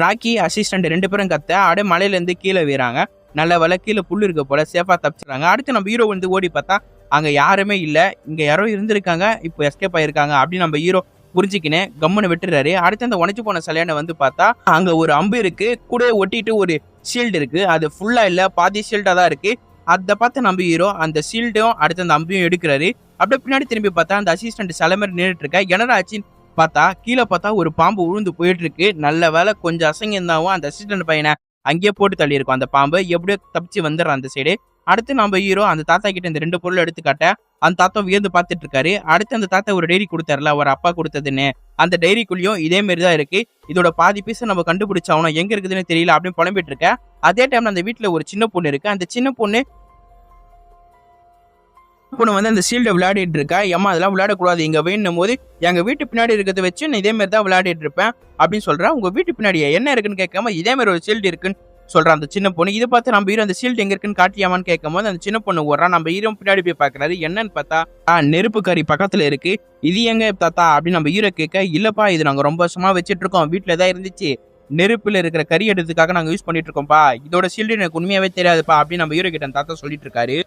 Speaker 1: ராக்கி அசிஸ்டன்ட் 2 பேரும் கத்த அப்படியே மலையில இருந்து கீழே வீறாங்க. நல்ல வேலை கீழே புல்லு இருக்க போல சேஃபா தப்பிச்சுறாங்க. அடுத்து நம்ம ஹீரோ வந்து ஓடி பார்த்தா அங்க யாருமே இல்ல, இங்க யாரோ இருந்திருக்காங்க இப்போ எஸ்கேப் ஆயிருக்காங்க அப்படின்னு நம்ம ஹீரோ புரிஞ்சுக்கினே கம்முன்னு விட்டுறாரு. அடுத்து அந்த உடைச்சு போன சிலையான வந்து பார்த்தா அங்க ஒரு அம்பு இருக்கு, கூட ஒட்டிட்டு ஒரு ஷீல்டு இருக்கு. அது ஃபுல்லா இல்ல, பாதி ஷீல்டா தான் இருக்கு. அதை பார்த்து நம்ம ஹீரோ அந்த ஷீல்டும் அடுத்து அந்த அம்பையும் எடுக்கிறாரு. அப்படியே பின்னாடி திரும்பி பார்த்தா அந்த அசிஸ்டன்ட் சிலை மாதிரி நின்றுட்டு இருக்க. என்னடா ஆச்சுன்னு பார்த்தா கீழே பார்த்தா ஒரு பாம்பு உழுந்து போயிட்டு இருக்கு. நல்ல வேலை கொஞ்சம் அசங்க இருந்தாவும் அந்த அசிஸ்டன்ட் பையனை அங்கேயே போட்டு தள்ளி இருக்கும் அந்த பாம்பு. எப்படியோ தப்பிச்சு வந்துடுறான் அந்த சைடு. அடுத்து நம்ம ஹீரோ அந்த தாத்தா கிட்ட இந்த 2 பொருள் எடுத்துக்காட்ட அந்த தாத்தா வியந்து பார்த்துட்டு இருக்காரு. அடுத்து அந்த தாத்தா ஒரு டைரி கொடுத்தாருல அவர் அப்பா கொடுத்ததுன்னு, அந்த டைரிக்குள்ளேயும் இதே மாதிரி தான் இருக்கு. இதோட பாதி பீஸை நம்ம கண்டுபிடிச்சாவணும், எங்க இருக்குதுன்னு தெரியல அப்படின்னு புலம்பிட்டு இருக்க. அதே டைம்ல அந்த வீட்டுல ஒரு சின்ன பொண்ணு இருக்கு. அந்த சின்ன பொண்ணு வந்து அந்த ஷீல்டை விளையாடிட்டு இருக்கா. ஏமா அதெல்லாம் விளையாடக்கூடாது, இங்க வேணும் போது எங்க வீட்டு பின்னாடி இருக்கிறத வச்சு நான் இதே மாதிரி தான் விளையாடிட்டு இருப்பேன் அப்படின்னு சொல்றேன். உங்க வீட்டு பின்னாடி என்ன இருக்குன்னு கேட்காம இதே மாதிரி ஒரு ஷீல்டு இருக்குன்னு சொல்றான் அந்த சின்ன பொண்ணு. இதை பார்த்து நம்ம ஹீரோ அந்த ஷீல்டு எங்க இருக்குன்னு காட்டியாமான்னு கேட்கும் போது அந்த சின்ன பொண்ணு ஓடுறான். நம்ம ஹீரோ பின்னாடி போய் பாக்குறாரு. என்னன்னு பார்த்தா நெருப்பு கறி பக்கத்துல இருக்கு. இது எங்க தாத்தா அப்படின்னு நம்ம ஹீரோ கேட்க, இல்லப்பா இது நாங்க ரொம்ப வருஷமா வச்சிட்டு இருக்கோம், வீட்டுல தான் இருந்துச்சு, நெருப்புல இருக்கிற கறி எடுத்துக்காக நாங்க யூஸ் பண்ணிட்டு இருக்கோம்ப்பா, இதோட ஷீல்டு எனக்கு உண்மையாவே தெரியாதுப்பா அப்படின்னு நம்ம ஹீரோ கிட்ட தாத்தா சொல்லிட்டு இருக்காரு.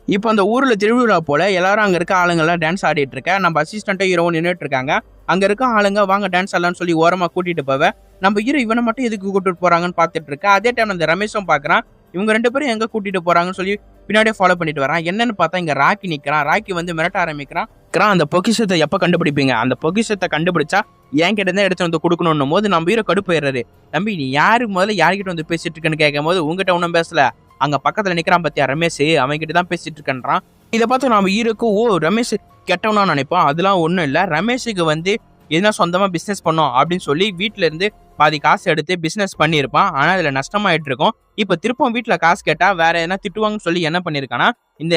Speaker 1: இப்போ அந்த ஊர்ல திருவிழா போல எல்லாரும் அங்க இருக்க ஆளுங்க எல்லாம் டான்ஸ் ஆடிட்டு இருக்க. நம்ம அசிஸ்டன்ட்டை ஹீரோவும் நின்றுட்டு இருக்காங்க. அங்க இருக்க ஆளுங்க வாங்க டான்ஸ் ஆடலாம்னு சொல்லி ஓரமா கூட்டிட்டு போவ. நம்ம ஹீரோ இவனை மட்டும் எதுக்கு கூட்டிட்டு போறாங்கன்னு பார்த்துட்டு இருக்க. அதே டைம் அந்த ரமேஷும் பாக்குறான், இவங்க 2 பேரும் எங்க கூட்டிட்டு போறாங்கன்னு சொல்லி பின்னாடியே ஃபாலோ பண்ணிட்டு வரான். என்னன்னு பார்த்தா இங்க ராக்கி நிக்கிறான். ராக்கி வந்து மிரட்ட ஆரம்பிக்கிறான். அந்த பொக்கிஷத்தை எப்ப கண்டுபிடிப்பீங்க, அந்த பொக்கிஷத்தை கண்டுபிடிச்சா என் கிட்ட தான் எடுத்து வந்து கொடுக்கணும் போது நம்ம ஹீரோ கடுப்பாயிடுறாரு. தம்பி நீ யாருக்கு முதல்ல யார்கிட்ட வந்து பேசிட்டு இருக்கேன்னு கேட்கும் போது உங்ககிட்ட ஒன்றும் பேசல, அங்க பக்கத்துல நிக்கிறான் பத்தியா ரமேஷ், அவன் கிட்ட தான் பேசிட்டு இருக்கன்றான். இதை பார்த்து நம்ம ஹீரோக்கு ஓ ரமேஷ் கெட்டவனா நினைப்பான். அதெல்லாம் ஒண்ணும் இல்ல, ரமேஷுக்கு வந்து எதுனா சொந்தமா பிசினஸ் பண்ணோம் அப்படின்னு சொல்லி வீட்டுல இருந்து பாதி காசு எடுத்து பிசினஸ் பண்ணியிருப்பான். ஆனா அதுல நஷ்டமாயிட்டு இருக்கும். இப்ப திருப்பம் வீட்டுல காசு கேட்டா வேற எதனா திட்டுவாங்கன்னு சொல்லி என்ன பண்ணிருக்கானா இந்த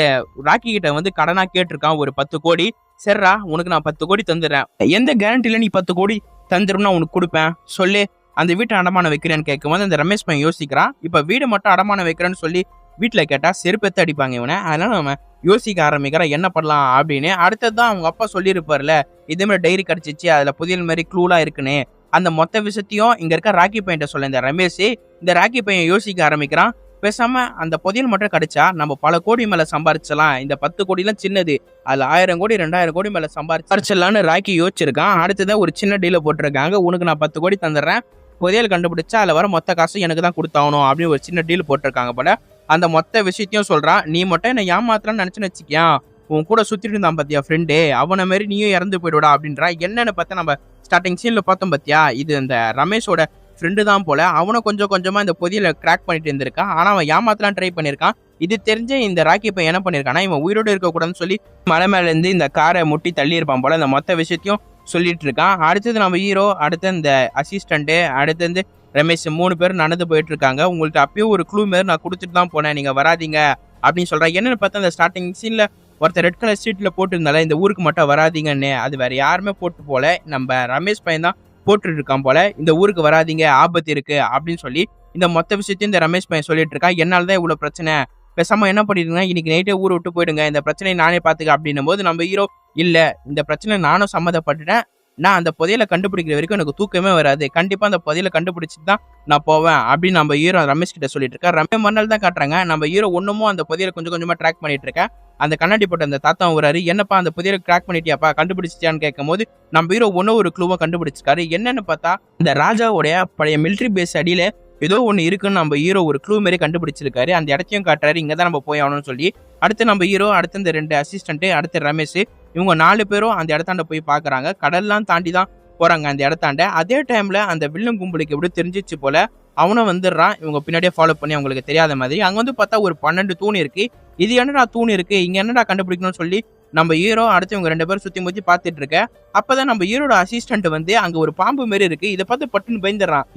Speaker 1: ராக்கி கிட்ட வந்து கடனா கேட்டிருக்கான் ஒரு 10 கோடி. சரிடா உனக்கு நான் 10 கோடி தந்துடுறேன், எந்த கேரண்டில நீ 10 கோடி தந்துடும் நான் உனக்கு கொடுப்பேன் சொல்லு, அந்த வீட்டை அடமானம் வைக்கிறேன்னு கேட்கும்போது அந்த ரமேஷ் பையன் யோசிக்கிறான். இப்ப வீடு மட்டும் அடமானம் வைக்கிறேன்னு சொல்லி வீட்டுல கேட்டா செருப்பெத்து அடிப்பாங்க இவனை. அதனால நம்ம யோசிக்க ஆரம்பிக்கிறான் என்ன பண்ணலாம் அப்படின்னு. அடுத்ததுதான் அவங்க அப்பா சொல்லியிருப்பார்ல இதே மாதிரி டைரி கிடைச்சிச்சு, அதுல புதியல் மாதிரி க்ளூலா இருக்குன்னு. அந்த மொத்த விஷயத்தையும் இங்க இருக்க ராக்கி பையன் சொல்ல இந்த ரமேஷ். இந்த ராக்கி பையன் யோசிக்க ஆரம்பிக்கிறான், பேசாம அந்த புதியல் மட்டும் கிடைச்சா நம்ம பல கோடி மேல சம்பாரிச்சலாம், இந்த 10 கோடிலாம் சின்னது, அதுல 1000 கோடி 2000 கோடி மேல சம்பாரிச்சலான்னு ராக்கி யோசிச்சிருக்கான். அடுத்ததான் ஒரு சின்ன டீல போட்டிருக்காங்க, உனக்கு நான் 10 கோடி தந்துடுறேன், புதையல் கண்டுபிடிச்சா அதுல வர மொத்த காசு எனக்கு தான் கொடுத்தாகணும் அப்படின்னு ஒரு சின்ன டீல் போட்டிருக்காங்க போல. அந்த மொத்த விஷயத்தையும் சொல்றான். நீ மட்டும் என்ன ஏமாத்தலாம்னு நினைச்சுன்னு வச்சுக்கியா, உன் கூட சுத்திட்டு இருந்தான் பாத்தியா ஃப்ரெண்டு, அவனை மாதிரி நீயும் இறந்து போயிடுடா அப்படின்றா. என்னன்னு பார்த்தா நம்ம ஸ்டார்டிங் சீன்ல பார்த்தோம் பாத்தியா, இது அந்த ரமேஷோட ஃப்ரெண்டு தான் போல. அவனும் கொஞ்சம் கொஞ்சமா இந்த பொதியில கிராக் பண்ணிட்டு இருந்திருக்கான். ஆனா அவன் ஏமாத்தலாம் ட்ரை பண்ணிருக்கான். இது தெரிஞ்ச இந்த ராக்கி பையன் என்ன பண்ணிருக்கானா, இவன் உயிரோடு இருக்கக்கூடாதுன்னு சொல்லி மலை மேல இருந்து இந்த காரை முட்டி தள்ளி இருப்பான் போல. இந்த மொத்த விஷயத்தையும் சொல்லிட்டு இருக்கான். அடுத்தது நம்ம ஹீரோ, அடுத்து இந்த அசிஸ்டன்ட், அடுத்து வந்து ரமேஷ் 3 பேரும் நடந்து போயிட்டு இருக்காங்க. உங்களுக்கு அப்பயும் ஒரு க்ளூ மாதிரி நான் கொடுத்துட்டு தான் போனேன், நீங்க வராதீங்க அப்படின்னு சொல்றேன். என்னன்னு பார்த்தா அந்த ஸ்டார்டிங் சீன்ல ஒருத்தர் ரெட் கலர் ஷீட்ல போட்டு இருந்தால இந்த ஊருக்கு மட்டும் வராதிங்கன்னு, அது வேற யாருமே போட்டு போல, நம்ம ரமேஷ் பையன் தான் போட்டுட்டு இருக்கான் போல. இந்த ஊருக்கு வராதிங்க ஆபத்து இருக்கு அப்படின்னு சொல்லி இந்த மொத்த விஷயத்தையும் இந்த ரமேஷ் பையன் சொல்லிட்டு இருக்கான். என்னால்தான் இவ்வளவு பிரச்சனை, பேசாம என்ன பண்ணிடுங்க இன்னைக்கு நைட்டே ஊரை விட்டு போயிடுங்க, இந்த பிரச்சனையை நானே பாத்துக்க அப்படின்னும் போது நம்ம ஹீரோ இல்ல இந்த பிரச்சனை நானும் சம்மதப்பட்டுட்டேன், நான் அந்த புதையலை கண்டுபிடிக்கிற வரைக்கும் எனக்கு தூக்கமே வராது. கண்டிப்பா அந்த புதையலை கண்டுபிடிச்சிட்டு தான் நான் போவேன் அப்படின்னு நம்ம ஹீரோ ரமேஷ் கிட்ட சொல்லிட்டு இருக்கா. ரமேஷ் மறுநாள் தான் காட்டுறாங்க. நம்ம ஹீரோ ஒண்ணுமோ அந்த புதையலை கொஞ்சம் கொஞ்சமா ட்ராக் பண்ணிட்டு இருக்க. அந்த கண்ணாடி போட்ட அந்த தாத்தா வராரு. என்னப்பா அந்த புதையலை ட்ராக் பண்ணிட்டியாப்பா, கண்டுபிடிச்சிட்டியான்னு கேட்கும்போது நம்ம ஹீரோ ஒரு க்ளூவா கண்டுபிடிச்சிருக்காரு. என்னன்னு பார்த்தா இந்த ராஜாவுடைய பழைய மிலிட்டரி பேஸ் அடியில ஏதோ ஒன்று இருக்குன்னு நம்ம ஹீரோ ஒரு க்ளூ மாரி கண்டுபிடிச்சிருக்காரு. அந்த இடத்தையும் காட்டுறாரு. இங்க தான் நம்ம போய் ஆகணும்னு சொல்லி அடுத்து நம்ம ஹீரோ, அடுத்து இந்த 2 அசிஸ்டன்ட், அடுத்து ரமேஷ், இவங்க 4 பேரும் அந்த இடத்தாண்ட போய் பாக்குறாங்க. கடல்லாம் தாண்டி தான் போறாங்க அந்த இடத்தாண்ட. அதே டைம்ல அந்த வில்லன் கும்பலுக்கு எப்படி தெரிஞ்சிச்சு போல அவனும் வந்துடுறான். இவங்க பின்னாடியே ஃபாலோ பண்ணி அவங்களுக்கு தெரியாத மாதிரி. அங்க வந்து பார்த்தா ஒரு 12 தூண் இருக்கு. இது என்னடா தூண் இருக்கு, இங்க என்னடா கண்டுபிடிக்கணும்னு சொல்லி நம்ம ஹீரோ அடுத்து இவங்க 2 பேரும் சுத்தி முத்தி பார்த்துட்டு இருக்க. அப்பதான் நம்ம ஹீரோட அசிஸ்டன்ட் வந்து அங்க ஒரு பாம்பு மாரி இருக்கு, இதை பார்த்து பட்டுன்னு பயந்துடுறான்.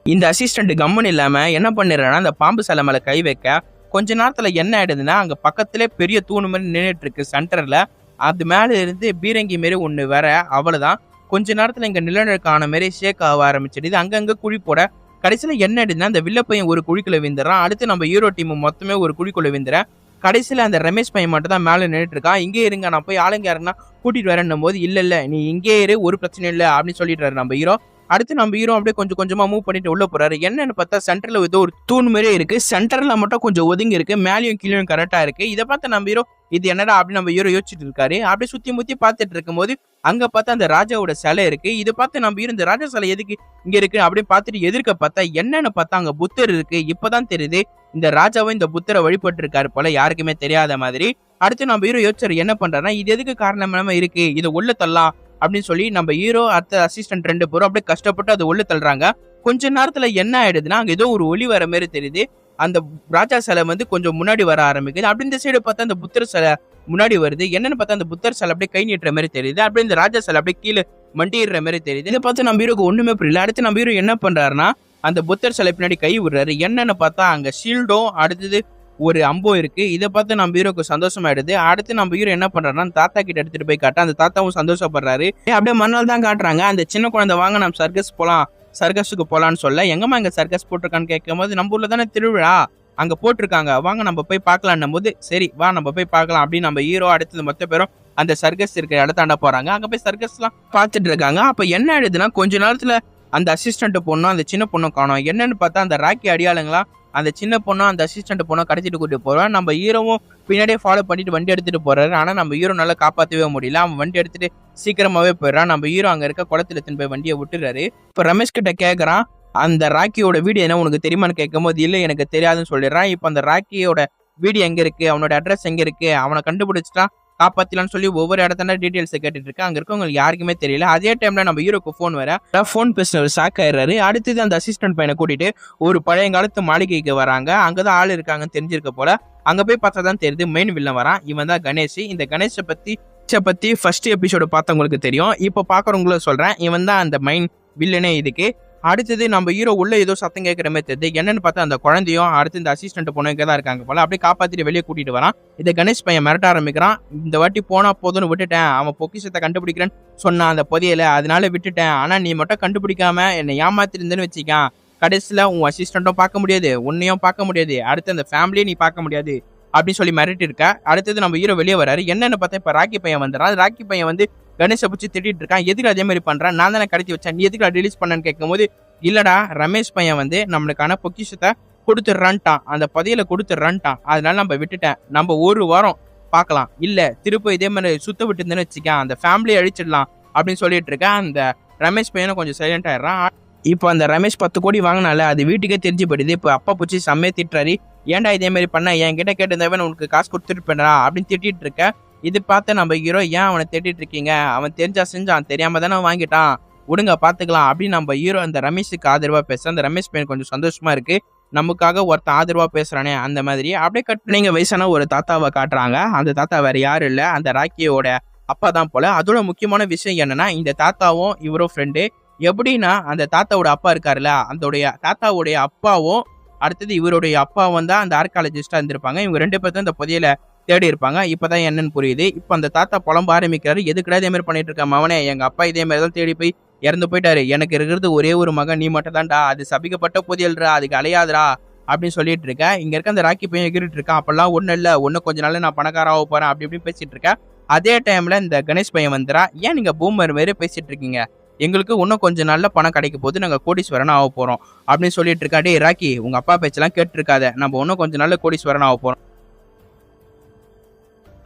Speaker 1: இந்த அசிஸ்டன்ட் கம்மன் இல்லாம என்ன பண்ணிடுறான்னா அந்த பாம்பு சிலை மேல கை வைக்க கொஞ்ச நேரத்துல என்ன ஆயிடுதுன்னா அங்க பக்கத்திலே பெரிய தூணு மாதிரி நின்றுட்டு இருக்கு சென்டர்ல. அது மேல இருந்து பீரங்கி மாரி ஒண்ணு வேற. அவ்வளவுதான், கொஞ்ச நேரத்துல இங்க நிலநடுக்கான மாரி ஷேக் ஆக ஆரம்பிச்சிடுது. அங்கங்க குழி போட கடைசியில என்ன ஆயிடுதுன்னா அந்த வில்ல பையன் ஒரு குழிக்குள்ள விந்துறான். அடுத்து நம்ம ஹீரோ டீம் மொத்தமே ஒரு குழிக்குள்ள விந்துற. கடைசியில அந்த ரமேஷ் பையன் மட்டும் தான் மேல நின்றுட்டு இருக்கான். இங்கே இருங்க, நான் போய் ஆளுங்க யாருன்னா கூட்டிட்டு வரேன்னும் போது இல்ல நீ இங்கே இரு, ஒரு பிரச்சனையும் இல்லை அப்படின்னு சொல்லிடுறாரு நம்ம ஹீரோ. அடுத்து நம்ம ஹீரோ அப்படியே கொஞ்சம் கொஞ்சமா மூவ் பண்ணிட்டு உள்ள போறாரு. என்னன்னு பார்த்தா சென்டர்ல ஏதோ ஒரு தூண் மாதிரியே இருக்கு. சென்டர்ல மட்டும் கொஞ்சம் ஒதுங்கி இருக்கு, மேலேயும் கீழே கரெக்டா இருக்கு. இதை பார்த்து நம்ம ஹீரோ இது என்னடா அப்படின்னு நம்ம ஹீரோ யோசிச்சுட்டு இருக்காரு. அப்படியே சுத்தி முத்தி பார்த்துட்டு இருக்கும் போது அங்க பார்த்தா அந்த ராஜாவோட சிலை இருக்கு. இதை பார்த்து நம்ம ஹீரோ இந்த ராஜா சிலை எதுக்கு இங்க இருக்கு அப்படின்னு பார்த்துட்டு எதிர்க்க பார்த்தா என்னன்னு பார்த்தா அங்க புத்தர் இருக்கு. இப்பதான் தெரியுது இந்த ராஜாவும் இந்த புத்தரை வழிபட்டு இருக்காரு போல, யாருக்குமே தெரியாத மாதிரி. அடுத்து நம்ம ஹீரோ யோசிச்சாரு என்ன பண்றாருன்னா இது எதுக்கு காரணம் இல்லாம இருக்கு, இதை உள்ள தள்ளலாம் அப்படின்னு சொல்லி நம்ம ஹீரோ அடுத்த அசிஸ்டன்ட் 2 பேரும் அப்படியே கஷ்டப்பட்டு அதை உள்ள தள்ளுறாங்க. கொஞ்ச நேரத்துல என்ன ஆயிடுதுன்னா அங்க ஏதோ ஒரு ஒளி வர மாதிரி தெரியுது. அந்த ராஜா சிலை வந்து கொஞ்சம் முன்னாடி வர ஆரம்பிக்குது. அப்படி இந்த சைடு பார்த்தா அந்த புத்தர் சிலை முன்னாடி வருது. என்னன்னு பார்த்தா அந்த புத்தர் சிலை அப்படியே கை நீட்டுற மாதிரி தெரியுது. அப்படியே இந்த ராஜா சிலை அப்படியே கீழே மண்டிடுற மாதிரி தெரியுது. இதை பார்த்து நம்ம ஹீரோக்கு ஒண்ணுமே புரியல. அடுத்து நம்ம ஹீரோ என்ன பண்றாருன்னா அந்த புத்தர் சிலை பின்னாடி கை விடுறாரு. என்னன்னு பார்த்தா அங்க ஷீல்டும் அடுத்தது ஒரு அம்போ இருக்கு. இதை பார்த்து நம்ம ஹீரோக்கு சந்தோஷமாயிடுது. அடுத்து நம்ம ஹீரோ என்ன பண்றாருன்னா தாத்தா கிட்ட எடுத்துட்டு போய் காட்ட அந்த தாத்தாவும் சந்தோஷப்படுறாரு. அப்படியே மறுநாள் தான் காட்டுறாங்க. அந்த சின்ன குழந்தை வாங்க நம்ம சர்க்கஸ் போலாம், சர்க்கஸுக்கு போலான்னு சொல்ல எங்கம்மா இங்க சர்க்கஸ் போட்டிருக்கான்னு கேட்கும் போது நம்ம ஊர்ல தானே திருவிழா, அங்க போட்டிருக்காங்க, வாங்க நம்ம போய் பார்க்கலான்னும் போது சரி வா நம்ம போய் பார்க்கலாம் அப்படின்னு நம்ம ஹீரோ அடுத்தது மொத்த பேரும் அந்த சர்க்கஸ் இருக்கிற இடத்தாண்ட போறாங்க. அங்க போய் சர்க்கஸ் எல்லாம் பார்த்துட்டு இருக்காங்க. அப்ப என்ன ஆயிடுதுன்னா கொஞ்ச நேரத்துல அந்த அசிஸ்டன்ட் பொண்ணும் அந்த சின்ன பொண்ணும் காணும். என்னன்னு பார்த்தா அந்த ராக்கி அடியாளுங்களா அந்த சின்ன பொண்ணும் அந்த அசிஸ்டன்ட் பொண்ணும் கடத்திட்டு கூட்டிட்டு போறான். நம்ம ஹீரோவும் பின்னாடியே ஃபாலோ பண்ணிட்டு வண்டி எடுத்துட்டு போறாரு. ஆனா நம்ம ஹீரோ நல்லா காப்பாற்றவே முடியல. அவன் வண்டி எடுத்துட்டு சீக்கிரமாவே போயிடறான். நம்ம ஹீரோ அங்க இருக்க குளத்துல எடுத்துன்னு போய் வண்டியை விட்டுறாரு. இப்ப ரமேஷ் கிட்ட கேட்கறான் அந்த ராக்கியோட வீடு என்ன உனக்கு தெரியுமான்னு கேட்கும் போது இல்ல எனக்கு தெரியாதுன்னு சொல்லிடுறான். இப்ப அந்த ராக்கியோட வீடு எங்க இருக்கு, அவனோட அட்ரஸ் எங்க இருக்கு, அவனை கண்டுபிடிச்சிட்டா காப்பாத்திலான்னு சொல்லி ஒவ்வொரு இடத்துல டீடைல்ஸ் கேட்டுட்டு இருக்கு. அங்க இருக்கவங்களுக்கு யாருக்குமே தெரியல. அதே டைம்ல நம்ம ஹீரோக்கு போன் வர போன் பேசுனவர் ஷாக் ஆயிடுறாரு. அடுத்தது அந்த அசிஸ்டன்ட் பையனை கூட்டிட்டு ஒரு பழைய காலத்து மாளிகைக்கு வராங்க. அங்கதான் ஆள் இருக்காங்கன்னு தெரிஞ்சிருக்க போல. அங்க போய் பார்த்தா தான் தெரியுது மெயின் வில்லன் வரான். இவன் தான் கணேஷ். இந்த கணேஷை பத்தி ஃபர்ஸ்ட் எபிசோடு பார்த்தவங்களுக்கு தெரியும். இப்ப பாக்குறவங்களும் சொல்றேன், இவன் தான் அந்த மெயின் வில்லனே இதுக்கு. அடுத்தது நம்ம ஹீரோ உள்ள ஏதோ சத்தம் கேட்கிற மாதிரி தெரியுது. என்னன்னு பார்த்தா அந்த குழந்தையும் அடுத்து இந்த அசிஸ்டன்ட் பொண்ணு இங்கே தான் இருக்காங்க போல. அப்படியே காப்பாத்திட்டு வெளியே கூட்டிட்டு வரான். இதை கணேஷ் பையன் மிரட்ட ஆரம்பிக்கிறான். இந்த வாட்டி போனா போதும்னு விட்டுட்டேன், அவன் பொக்கிஷத்தை கண்டுபிடிக்கிறேன்னு சொன்னான் அந்த புதையல, அதனால விட்டுட்டேன். ஆனா நீ மட்டும் கண்டுபிடிக்காம என்னை ஏமாத்திருந்தேன்னு வச்சுக்கான், கடைசியில உன் அசிஸ்டன்ட்டும் பார்க்க முடியாது, உன்னையும் பார்க்க முடியாது, அடுத்து அந்த ஃபேமிலியை நீ பார்க்க முடியாது அப்படின்னு சொல்லி மிரட்டி இருக்க. அடுத்தது நம்ம ஹீரோ வெளியே வராரு. என்னன்னு பார்த்தா இப்ப ராக்கி பையன் வந்துடுறான். ராக்கி பையன் வந்து கணேஷை பிடிச்சி திட்டிட்டு இருக்கான். எதுக்கு அதே மாதிரி பண்றான், நான் தானே கடத்தி வச்சேன், நீ எதுக்கு ரிலீஸ் பண்ணன்னு கேட்கும் போது இல்லடா ரமேஷ் பையன் வந்து நம்மளுக்கான பொக்கிஷத்தை கொடுத்துட்றான்ட்டான், அந்த புதையலை கொடுத்துட்றான்ட்டான், அதனால நம்ம விட்டுட்டேன், நம்ம ஒரு வாரம் பார்க்கலாம், இல்ல திருப்ப இதே மாதிரி சுத்த விட்டுருந்தேன்னு வச்சுக்கேன் அந்த ஃபேமிலியை அழிச்சிடலாம் அப்படின்னு சொல்லிட்டு இருக்கேன். அந்த ரமேஷ் பையனும் கொஞ்சம் சைலண்ட் ஆயிடுறான். இப்போ அந்த ரமேஷ் 10 கோடி வாங்கினால அது வீட்டுக்கே தெரிஞ்சு போயிடுது. இப்போ அப்பா பூச்சி செம்மையை திட்டுறாரு. ஏன்டா இதே மாதிரி பண்ண, என்கிட்ட கேட்டிருந்தவன் உனக்கு காசு கொடுத்துட்டு போயிடா அப்படின்னு திட்டிட்டு இருக்க. இது பார்த்து நம்ம ஹீரோ ஏன் அவனை திட்டிட்டு இருக்கீங்க, அவன் தெரிஞ்சா செஞ்சான், தெரியாம தானே வாங்கிட்டான், விடுங்க பாத்துக்கலாம் அப்படின்னு நம்ம ஹீரோ அந்த ரமேஷுக்கு ஆதரவா பேச அந்த ரமேஷ் பையன் கொஞ்சம் சந்தோஷமா இருக்கு, நமக்காக ஒருத்தன் ஆதரவா பேசுறானே அந்த மாதிரி. அப்படியே கட்டுனீங்க வயசான ஒரு தாத்தாவை காட்டுறாங்க. அந்த தாத்தா வேற யாரும் இல்ல, அந்த ராக்கியோட அப்பா தான் போல. அதோட முக்கியமான விஷயம் என்னன்னா இந்த தாத்தாவும் இவரும் ஃப்ரெண்டு. எப்படின்னா அந்த தாத்தாவோட அப்பா இருக்காருல்ல, அந்த தாத்தாவுடைய அப்பாவும் அடுத்தது இவருடைய அப்பாவும் தான் அந்த ஆர்காலஜிஸ்டா இருந்திருப்பாங்க. இவங்க 2 பேர் தான் இந்த புதையல தேடி இருப்பாங்க. இப்பதான் என்னன்னு புரியுது. இப்ப அந்த தாத்தா புலம்ப ஆரம்பிக்கிறாரு. எதுக்குடா இதே மாதிரி பண்ணிட்டு இருக்க மவனே, எங்க அப்பா இதே மாதிரி தான் தேடி போய் இறந்து போயிட்டாரு, எனக்கு இருக்கிறது ஒரே ஒரு மகன் நீ மட்டும் தான்டா, அது சபிக்கப்பட்ட புதையல்றா, அதுக்கு அலையாதுரா அப்படின்னு சொல்லிட்டு இருக்க. இங்க இருக்க அந்த ராக்கி பையன் எகிரிட்டு இருக்கான். அப்பெல்லாம் ஒண்ணு இல்ல, ஒன்னும் கொஞ்ச நாள் நான் பணக்காராக போறேன் அப்படி இப்படின்னு பேசிட்டு இருக்கேன். அதே டைம்ல இந்த கணேஷ் பையன் வந்துடா, ஏன் நீங்க பூமர் மாரி பேசிட்டு இருக்கீங்க, எங்களுக்கு இன்னும் கொஞ்சம் நல்ல பணம் கிடைக்க போது, நாங்க கோடீஸ்வரன் ஆக போறோம் அப்படின்னு சொல்லிட்டு இருக்கா. டேய் ராக்கி, உங்க அப்பா பேச்செல்லாம் கேட்டு இருக்காத, நம்ம இன்னும் கொஞ்சம் நல்ல கோடீஸ்வரன் ஆக போறோம்.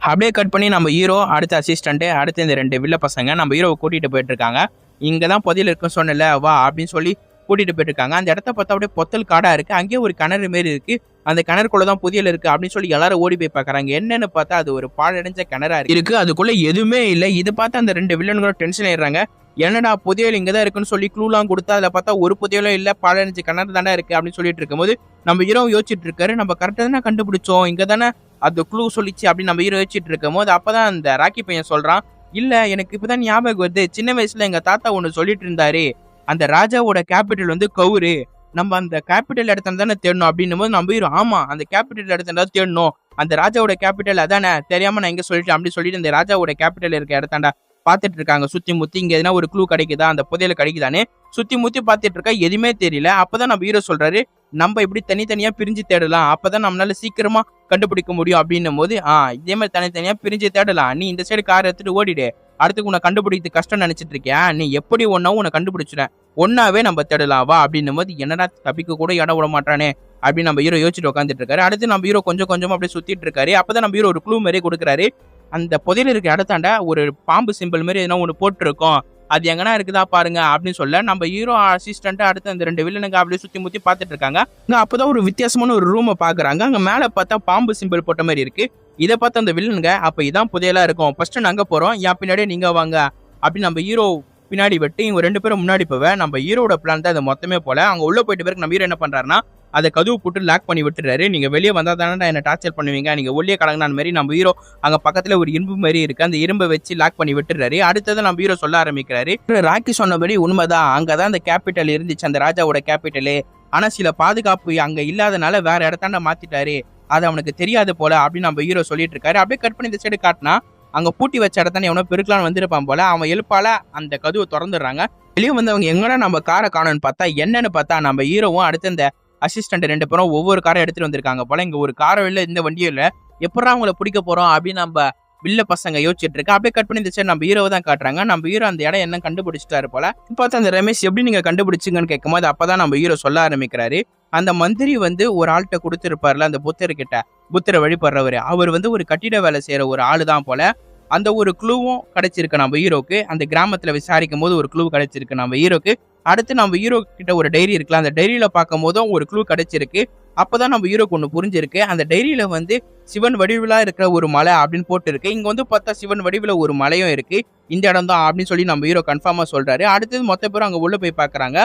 Speaker 1: அப்படியே கட் பண்ணி நம்ம ஹீரோ, அடுத்த அசிஸ்டன்ட், அடுத்து இந்த 2 வில்ல பசங்க நம்ம ஹீரோவை கூட்டிட்டு போயிட்டு இருக்காங்க. இங்கதான் புதையல் இருக்குன்னு சொன்னல, வா அப்படின்னு சொல்லி கூட்டிட்டு போயிட்டு இருக்காங்க. அந்த இடத்த பார்த்தா அப்படியே பொத்தல் காடா இருக்கு. அங்கேயே ஒரு கிணறு மாரி இருக்கு. அந்த கிணறுக்குள்ளதான் புதையல் இருக்கு அப்படின்னு சொல்லி எல்லாரும் ஓடி போய் பாக்குறாங்க. என்னன்னு பார்த்தா அது ஒரு பாழடைஞ்ச கிணறா இருக்கு. அதுக்குள்ள எதுவுமே இல்லை. இது பார்த்து அந்த 2 வில்லன்களும் டென்ஷன் ஆயிடுறாங்க. என்னடா புதையல் இங்கதான் இருக்குன்னு சொல்லி க்ளூலாம் கொடுத்தா அதுல பார்த்தா ஒரு புதையலும் இல்ல, பாழடைஞ்ச கிணறு தானே இருக்கு அப்படின்னு சொல்லிட்டு இருக்கும்போது நம்ம ஹீரோ யோசிச்சுட்டு இருக்காரு. நம்ம கரெக்டா தானே கண்டுபிடிச்சோம், இங்க தானே அது க்ளூ சொல்லிச்சு அப்படின்னு நம்ம ஹீரோ யோசிச்சுட்டு இருக்கும் போது அப்பதான் அந்த ராக்கி பையன் சொல்றான், இல்ல எனக்கு இப்பதான் ஞாபகம் வருது, சின்ன வயசுல எங்க தாத்தா ஒண்ணு சொல்லிட்டு இருந்தாரு, அந்த ராஜாவோட கேபிட்டல் வந்து கவுரு, நம்ம அந்த கேபிட்டல் இடத்துல தானே தேடணும் அப்படின்னும் போது நம்ம ஹீரோ, ஆமா அந்த கேபிட்டல் இடத்துல தான் தேடணும், அந்த ராஜாவோட கேபிட்டல் அதானே, தெரியாம நான் எங்க சொல்லிட்டேன் அப்படின்னு சொல்லிட்டு அந்த ராஜாவோட கேபிட்டல் இருக்க இடத்தாண்டா பாத்துட்டு இருக்காங்க. சுத்தி முத்தி இங்க எதுனா ஒரு க்ளூ கிடைக்குதா, அந்த புதையல கிடைக்குதானே சுத்தி முத்தி பாத்துட்டு இருக்கா, எதுவுமே தெரியல. அப்பதான் நம்ம ஹீரோ சொல்றாரு, நம்ம இப்படி தனித்தனியா பிரிஞ்சு தேடலாம், அப்பதான் நம்மளால சீக்கிரமா கண்டுபிடிக்க முடியும் அப்படின்னும் போது, இதே மாதிரி தனித்தனியா பிரிஞ்சு தேடலாம், நீ இந்த சைடு கார் எடுத்துட்டு ஓடிடு, அடுத்துக்கு உன்னை கண்டுபிடிக்கிறது கஷ்டம் நினைச்சிட்டு இருக்கியா, நீ எப்படி ஒன்னாவும் உன்னை கண்டுபிடிச்சிட, ஒன்னாவே நம்ம தேடலாம் வா அப்படின்னும் போது, என்னடா தப்பிக்க கூட இடம் விட மாட்டானே அப்படின்னு நம்ம ஹீரோ யோசிச்சுட்டு உட்காந்துட்டு இருக்காரு. அடுத்து நம்ம ஹீரோ கொஞ்சம் கொஞ்சமா அப்படியே சுத்திட்டு இருக்காரு. அப்பதான் நம்ம ஹீரோ ஒரு க்ளூ மாதிரி கொடுக்குறாரு. அந்த புதையல் இருக்க இடத்தாண்ட ஒரு பாம்பு சிம்பிள் மாதிரி எதனா ஒண்ணு போட்டுருக்கோம், அது எங்கன்னா இருக்குதா பாருங்க அப்படின்னு சொல்ல நம்ம ஹீரோ அசிஸ்டன்ட் அடுத்து அந்த 2 வில்லனுங்க அப்படியே சுத்தி முத்தி பாத்துட்டு இருக்காங்க. அப்பதான் ஒரு வித்தியாசமான ஒரு ரூமை பாக்குறாங்க. அங்க மேல பார்த்தா பாம்பு சிம்பிள் போட்ட மாதிரி இருக்கு. இதை பார்த்து அந்த வில்லனுங்க, அப்ப இதான் புதையலா இருக்கும், ஃபர்ஸ்ட் நாங்க போறோம், என் பின்னாடியே நீங்க வாங்க அப்படின்னு நம்ம ஹீரோ பின்னாடி வெட்டி இவங்க 2 பேரும் முன்னாடி போவ. நம்ம ஹீரோட பிளான் தான் அது மொத்தமே போல. அங்க உள்ள போயிட்டு பிறகு நம்ம ஹீரோ என்ன பண்றாருன்னா, அதை கதவு போட்டு லாக் பண்ணி விட்டுறாரு. நீங்க வெளியே வந்தா தானே என்ன டார்ச்சர் பண்ணுவீங்க, நீங்க ஒல்லியே கலங்கின மாதிரி நம்ம ஹீரோ அங்க பக்கத்துல ஒரு இரும்பு மாதிரி இருக்கு, அந்த இரும்பை வச்சு லாக் பண்ணி விட்டுறாரு. அடுத்தது நம்ம ஹீரோ சொல்ல ஆரம்பிக்கிறாரு, ராக்கி சொன்னபடி உண்மைதான், அங்கதான் அந்த கேபிட்டல் இருந்துச்சு, அந்த ராஜாவோட கேபிட்டலு, ஆனா சில பாதுகாப்பு அங்க இல்லாதனால வேற இடத்தாண்ட மாத்திட்டாரு, அது அவனுக்கு தெரியாது போல அப்படின்னு நம்ம ஹீரோ சொல்லிட்டு இருக்காரு. அப்படியே கட் பண்ணி இந்த சைடு காட்டினா அங்க பூட்டி வச்ச இடத்தானே எவனோ பெருக்கலான்னு வந்திருப்பான் போல. அவன் எழுப்பால அந்த கதவை திறந்துடுறாங்க. வெளியே வந்து அவங்க எங்கடா நம்ம காரை காணோன்னு பார்த்தா என்னன்னு பார்த்தா நம்ம ஹீரோவும் அடுத்து இந்த அசிஸ்டன்ட் 2 பேரும் ஒவ்வொரு காரை எடுத்துட்டு வந்திருக்காங்க போல. இங்க ஒரு காரம் இல்ல, இந்த வண்டியும் இல்ல, எப்படா அவங்கள பிடிக்க போறோம் அப்படின்னு நம்ம வில்ல பசங்க யோசிச்சுட்டு இருக்கு. அப்படியே கட் பண்ணி இந்த சைடு நம்ம ஹீரோவை தான் காட்டுறாங்க. நம்ம ஹீரோ அந்த இடம் என்ன கண்டுபிடிச்சிட்டாரு போல. பார்த்து அந்த ரமேஷ் எப்படி நீங்க கண்டுபிடிச்சிங்கன்னு கேட்கும் போது அப்பதான் நம்ம ஹீரோ சொல்ல ஆரம்பிக்கிறாரு, அந்த மந்திரி வந்து ஒரு ஆள்கிட்ட கொடுத்துருப்பார்ல, அந்த புத்தர்கிட்ட, புத்தரை வழிபடுறவரு, அவர் வந்து ஒரு கட்டிட வேலை செய்யற ஒரு ஆளு தான் போல. அந்த ஒரு க்ளூவும் கிடைச்சிருக்கு நம்ம ஹீரோக்கு. அந்த கிராமத்துல விசாரிக்கும் போது ஒரு க்ளூ கிடைச்சிருக்கு நம்ம ஹீரோக்கு. அடுத்து நம்ம ஹீரோ கிட்ட ஒரு டைரி இருக்குல்ல, அந்த டைரியில பார்க்கும் போதும் ஒரு க்ளூ கிடைச்சிருக்கு. அப்பதான் நம்ம ஹீரோக்கு ஒண்ணு புரிஞ்சிருக்கு, அந்த டைரியில வந்து சிவன் வடிவிலா இருக்கிற ஒரு மலை அப்படின்னு போட்டு இருக்கு. இங்க வந்து பார்த்தா சிவன் வடிவில ஒரு மலையும் இருக்கு, இந்த இடம் தான் அப்படின்னு சொல்லி நம்ம ஹீரோ கன்ஃபார்மா சொல்றாரு. அடுத்தது மொத்த பேரும் அங்க உள்ள போய் பாக்குறாங்க.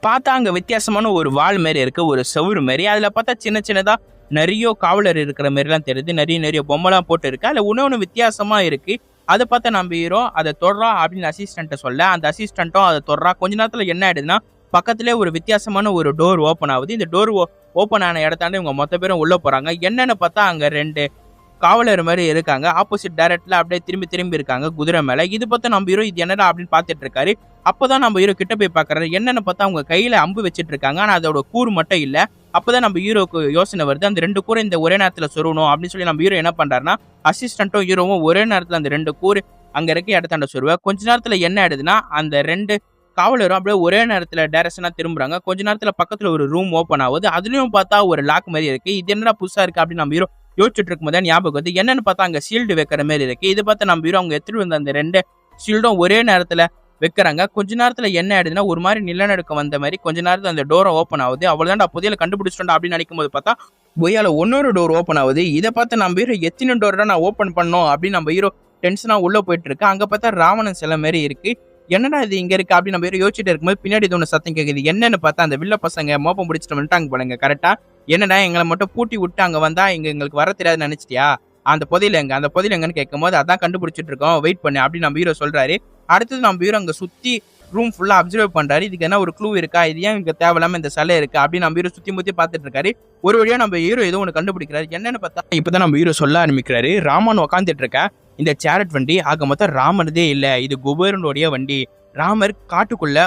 Speaker 1: பார்த்தா அங்க வித்தியாசமான ஒரு வால் மாதிரி இருக்கு, ஒரு செவுரு மாதிரி. அதுல பார்த்தா சின்ன சின்னதா நிறைய காவலர் இருக்கிற மாதிரி எல்லாம் தெரியுது, நிறைய பொம்மைலாம் போட்டு இருக்கு. அதுல ஒண்ணு வித்தியாசமா இருக்கு. அதை பார்த்த நம்ம ஹீரோ அதை தொடரா அப்படின்னு அசிஸ்டன்ட்ட சொல்ல, அந்த அசிஸ்டன்ட்டும் அதை தொடரா. கொஞ்ச நேரத்துல என்ன ஆயிடுதுன்னா, பக்கத்திலே ஒரு வித்தியாசமான ஒரு டோர் ஓப்பன் ஆகுது. இந்த டோர் ஓப்பன் ஆன இடத்தாண்ட இவங்க மொத்த பேரும் உள்ள போறாங்க. என்னன்னு பார்த்தா அங்க 2 காவலர் மாதிரி இருக்காங்க, ஆப்போசிட் டைரக்ட்ல அப்படியே திரும்பி இருக்காங்க குதிரை மேல. இது பார்த்தா நம்ம ஹீரோ இது என்னடா அப்படின்னு பாத்துட்டு இருக்காரு. அப்பதான் நம்ம ஹீரோ கிட்ட போய் பாக்குறாரு. என்னன்னு பார்த்தா அவங்க கையில அம்பு வச்சிட்டு இருக்காங்க, ஆனா அதோட கூறு மட்டும் இல்ல. அப்பதான் நம்ம ஹீரோக்கு யோசனை வருது, அந்த 2 கூரை இந்த ஒரே நேரத்துல சொருகணும் அப்படின்னு சொல்லி நம்ம ஹீரோ என்ன பண்றாருன்னா, அசிஸ்டன்ட்டும் ஹீரோவும் ஒரே நேரத்துல அந்த 2 கூறு அங்க இருக்க இடத்தாண்ட சொருவ. கொஞ்ச நேரத்துல என்ன ஆயிடுதுன்னா, அந்த 2 காவலரும் அப்படியே ஒரே நேரத்துல டைரக்ஷனா திரும்புறாங்க. கொஞ்ச நேரத்துல பக்கத்துல ஒரு ரூம் ஓப்பன் ஆகுது. அதுலயும் பார்த்தா ஒரு லாக் மாதிரி இருக்கு. இது என்னடா புதுசா இருக்கு அப்படின்னு நம்ம ஹீரோ யோசிச்சுட்டு இருக்கும் போது ஞாபகம் வந்து, என்னன்னு பார்த்தா அங்க ஷீல்டு வைக்கிற மாதிரி இருக்கு. இது பார்த்து நம்ம ஹீரோ அவங்க எடுத்துட்டு வந்த அந்த 2 ஷீல்டும் ஒரே நேரத்துல வைக்கிறாங்க. கொஞ்ச நேரத்துல என்ன ஆயிடுதுன்னா, ஒரு மாதிரி நிலநடுக்கம் வந்த மாதிரி கொஞ்ச நேரத்துல அந்த டோரை ஓப்பன் ஆகுது. அவ்வளவுதான் புதையல கண்டுபிடிச்சிட்டோம் அப்படின்னு நினைக்கும் போது பார்த்தா பொய்யால இன்னொரு டோர் ஓப்பன் ஆகுது. இதை பார்த்து நம்ம ஹீரோ எத்தனை டோர் தான் நான் ஓப்பன் பண்ணோம் அப்படின்னு நம்ம ஹீரோ டென்ஷனா உள்ள போயிட்டு இருக்கு. அங்க பார்த்தா ராவணன் சிலை மாதிரி இருக்கு. என்னடா இது இங்க இருக்கு அப்படின்னு நம்ம ஹீரோ யோசிச்சுட்டு இருக்கும்போது பின்னாடி இது ஒன்று சத்தம் கேட்குது. என்னன்னு பார்த்தா அந்த வில்ல பசங்க மோப்பம் முடிச்சுட்டு வந்துட்டாங்க போலங்க கரெக்டா. என்னடா எங்களை மட்டும் பூட்டி விட்டு அங்க வந்தா எங்களுக்கு வர தெரியாதுன்னு நினைச்சிட்டியா, அந்த புதையில எங்கன்னு கேட்கும் போது அதான் கண்டுபிடிச்சிட்டு இருக்கோம், வெயிட் பண்ணு அப்படின்னு நம்ம ஹீரோ சொல்றாரு. அடுத்தது நம்ம ஹீரோ அங்க சுத்தி ரூம் ஃபுல்லா அப்சர்வ் பண்றாரு. இதுக்கு என்ன ஒரு க்ளூ இருக்கா, இது ஏன் இங்க தேவையில்லாம இந்த சிலை இருக்கு அப்படின்னு நம்ம ஹீரோ சுத்தி முத்தி பார்த்துட்டு இருக்காரு. ஒரு வழியா நம்ம ஹீரோ ஏதோ ஒன்று கண்டுபிடிக்கிறாரு. என்னன்னு பார்த்தா இப்பதான் நம்ம ஹீரோ சொல்ல ஆரம்பிக்கிறாரு, ராமன் உட்காந்துட்டு இருக்க இந்த சேரட் வண்டி ஆக மொத்தம் ராமனதே இல்ல, இது குபேரனுடைய வண்டி. ராமர் காட்டுக்குள்ள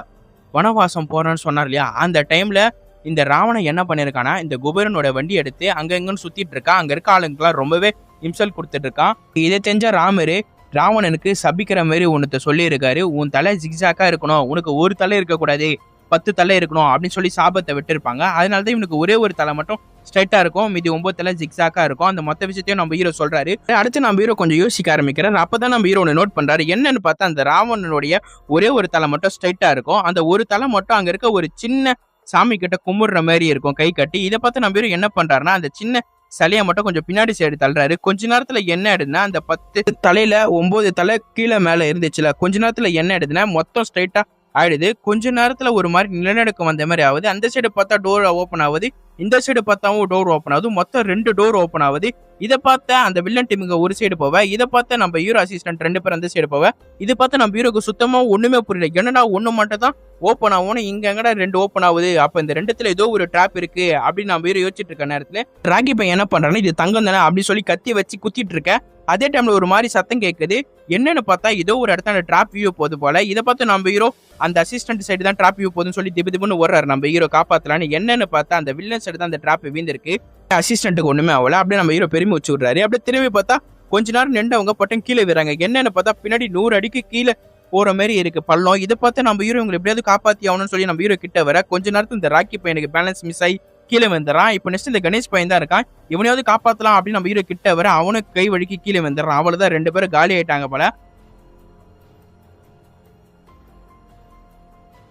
Speaker 1: வனவாசம் போறேன்னு சொன்னார் இல்லையா, அந்த டைம்ல இந்த ராவணன் என்ன பண்ணிருக்கானா இந்த குபேரனோட வண்டி எடுத்து அங்க எங்கன்னு சுத்திட்டு இருக்கான். அங்க இருக்க ஆளுங்கெல்லாம் ரொம்பவே இம்சல் கொடுத்துட்டு இருக்கான். இதை தெரிஞ்ச ராமரு ராவணனுக்கு சபிக்கிற மாதிரி ஒன்னத்தை சொல்லி இருக்காரு. உன் தலை ஜிக்ஸாக்கா இருக்கணும், உனக்கு ஒரு தலை இருக்கக்கூடாது, 10 தலை இருக்கணும் அப்படின்னு சொல்லி சாபத்தை விட்டுருப்பாங்க. அதனாலதான் இவனுக்கு ஒரே ஒரு தலை மட்டும் ஸ்ட்ரைட்டா இருக்கும், மீதி 9 தலை ஜிக்ஸாக்கா இருக்கும். அந்த மொத்த விஷயத்தையும் நம்ம ஹீரோ சொல்றாரு. அடுத்து நம்ம ஹீரோ கொஞ்சம் யோசிக்க ஆரம்பிக்கிறார். அப்பதான் நம்ம ஹீரோ ஒன்று நோட் பண்றாரு. என்னன்னு பார்த்தா அந்த ராவணனுடைய ஒரே ஒரு தலை மட்டும் ஸ்ட்ரைட்டா இருக்கும். அந்த ஒரு தலை மட்டும் அங்க இருக்க ஒரு சின்ன சாமி கிட்ட கும்பிடுற மாதிரி இருக்கும் கை கட்டி. இதை பார்த்து நம்ம ஹீரோ என்ன பண்றாருன்னா அந்த சின்ன சிலையை மட்டும் கொஞ்சம் பின்னாடி சைடு தள்ளுறாரு. கொஞ்ச நேரத்துல என்ன ஆயிடுதுன்னா அந்த 10 தலையில 9 தலை கீழே மேல இருந்துச்சுல, கொஞ்ச நேரத்துல என்ன ஆயிடுதுன்னா மொத்தம் ஸ்ட்ரைட்டா ஆயிடுது. கொஞ்ச நேரத்துல ஒரு மாதிரி நிலநடுக்கம் வந்த மாதிரி ஆகுது. அந்த சைடு பார்த்தா டோர் ஓப்பன் ஆகுது, இந்த சைடு பார்த்தாவும் டோர் ஓப்பன் ஆகுது. மொத்தம் 2 டோர் ஓப்பன் ஆகுது. இதை பார்த்த அந்த வில்லன் டீமுங்க ஒரு சைடு போவ, இதை பார்த்த நம்ம ஹீரோ அசிஸ்டன்ட் 2 பேர் அந்த சைடு போவ. இதை பார்த்து நம்ம ஹீரோக்கு சுத்தமா ஒண்ணுமே புரியல. என்னடா ஒண்ணு மட்டும் தான் ஓப்பன் ஆகும், இங்க எங்கடா 2 ஓப்பன் ஆகுது, அப்ப இந்த 2த்துல ஏதோ ஒரு ட்ராப் இருக்கு அப்படின்னு நம்ம ஹீரோ யோசிச்சுட்டு இருக்க நேரத்துல ராகி பையன் என்ன பண்றான்னு இது தங்கம் தானே அப்படின்னு சொல்லி கத்தி வச்சு குத்திட்டு இருக்க. அதே டைம்ல ஒரு மாதிரி சத்தம் கேட்குது. என்னன்னு பார்த்தா ஏதோ ஒரு இடத்துல டிராப் வியூ போகுது போல. இதை பார்த்து நம்ம ஹீரோ அந்த அசிஸ்டன்ட் சைடு தான் டிராப் வியூ போகுதுன்னு சொல்லி திபுன்னு ஓடுறாரு நம்ம ஹீரோ காப்பாத்தலான்னு. என்னன்னு பார்த்தா அந்த வில்லன் சைடு தான் அந்த டிராப் வீந்திருக்கு. அசிஸ்டன்ட்டுக்கு ஒண்ணுமே ஆகல. அப்படியே நம்ம ஹீரோ பெருமை வச்சு விடுறாரு. அப்படியே திரும்பி பார்த்தா கொஞ்ச நேரம் நின்றவங்க பட்டம் கீழே விடுறாங்க. என்னன்னு பார்த்தா பின்னாடி 100 அடிக்கு கீழே போற மாதிரி இருக்கு பள்ளம். இதை பார்த்து நம்ம ஹீரோ இவங்களை எப்படியாவது காப்பாத்தி ஆகணும்னு சொல்லி நம்ம ஹீரோ கிட்ட வர கொஞ்ச நேரத்துல இந்த ராக்கி பையனுக்கு பேலன்ஸ் மிஸ் ஆகி கீழே வந்துடுறான். இப்போ நெக்ஸ்ட் இந்த கணேஷ் பையன் தான் இருக்கான். இவனையாவது காப்பாத்தலாம் அப்படின்னு நம்ம ஹீரோ கிட்ட வர அவனுக்கு கை வழிக்கு கீழே வந்துடுறான். அவ்வளவுதான் 2 பேரும் காலி ஆயிட்டாங்க போல.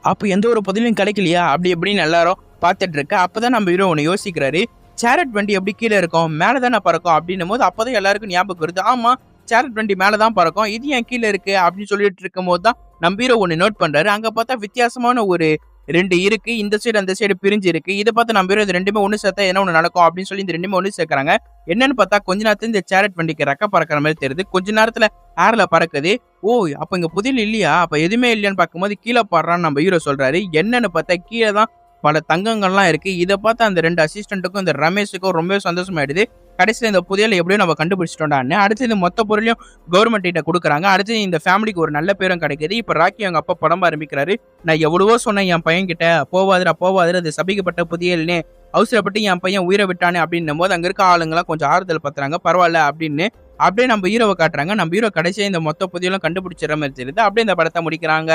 Speaker 1: அப்போ எந்த ஒரு பதிலையும் கிடைக்கலையா அப்படி எப்படின்னு எல்லாரும் பார்த்துட்டு இருக்க. அப்பதான் நம்ம ஹீரோ ஒன்று யோசிக்கிறாரு. சேரட் வண்டி எப்படி கீழே இருக்கும், மேலதானே பறக்கும் அப்படின்னும் போது அப்பதான் எல்லாருக்கும் ஞாபகம் வருது. ஆமா, சேரட் வண்டி மேலதான் பறக்கும், இது ஏன் கீழே இருக்கு அப்படின்னு சொல்லிட்டு இருக்கும் போது தான் நம்ம ஹீரோ ஒன்று நோட் பண்றாரு. அங்க பார்த்தா வித்தியாசமான ஒரு 2 இருக்கு, இந்த சைடு அந்த சைடு பிரிஞ்சு இருக்கு. இதை பார்த்து நம்ம ஹீரோ இது 2மே ஒன்று சேர்த்தா என்ன ஒன்று நடக்கும் அப்படின்னு சொல்லி இந்த 2மே ஒன்று சேர்க்கறாங்க. என்னன்னு பார்த்தா கொஞ்ச நேரத்துல இந்த சேரட் வண்டிக்கு ரெக்க பறக்கிற மாதிரி தெரியுது. கொஞ்ச நேரத்துல ஏர்ல பறக்குது. ஓ, அப்ப இங்க புதில் இல்லையா, அப்ப எதுவுமே இல்லையான்னு பார்க்கும்போது கீழே பாடுறான்னு நம்ம ஹீரோ சொல்றாரு. என்னன்னு பார்த்தா கீழே தான் பல தங்கங்கள்லாம் இருக்கு. இதை பார்த்து அந்த 2 அசிஸ்டன்ட்டுக்கும் இந்த ரமேஷுக்கும் ரொம்பவே சந்தோஷமாயிடுது. கடைசியில் இந்த புதையலை எப்படியும் நம்ம கண்டுபிடிச்சிட்டோம்டான்னு. அடுத்து இந்த மொத்த பொருளையும் கவர்மெண்ட் கிட்ட கொடுக்குறாங்க. அடுத்து இந்த ஃபேமிலிக்கு ஒரு நல்ல பேரும் கிடைக்குது. இப்போ ராக்கி அவங்க அப்பா படம் ஆரம்பிக்கிறாரு. நான் எவ்வளவோ சொன்னேன் என் பையன் கிட்ட, போவாதுரா அது சபிக்கப்பட்ட புதையல்னு, அவசரப்பட்டு என் பையன் உயிரை விட்டானே அப்படின்னும் போது அங்க இருக்க ஆளுங்களாம் கொஞ்சம் ஆறுதல் பத்துறாங்க. பரவாயில்ல அப்படின்னு அப்படியே நம்ம ஹீரோவை காட்டுறாங்க. நம்ம ஹீரோ கடைசியா இந்த மொத்த புதையலும் கண்டுபிடிச்சிட மாதிரி தெரியுது. அப்படியே இந்த படத்தை முடிக்கிறாங்க.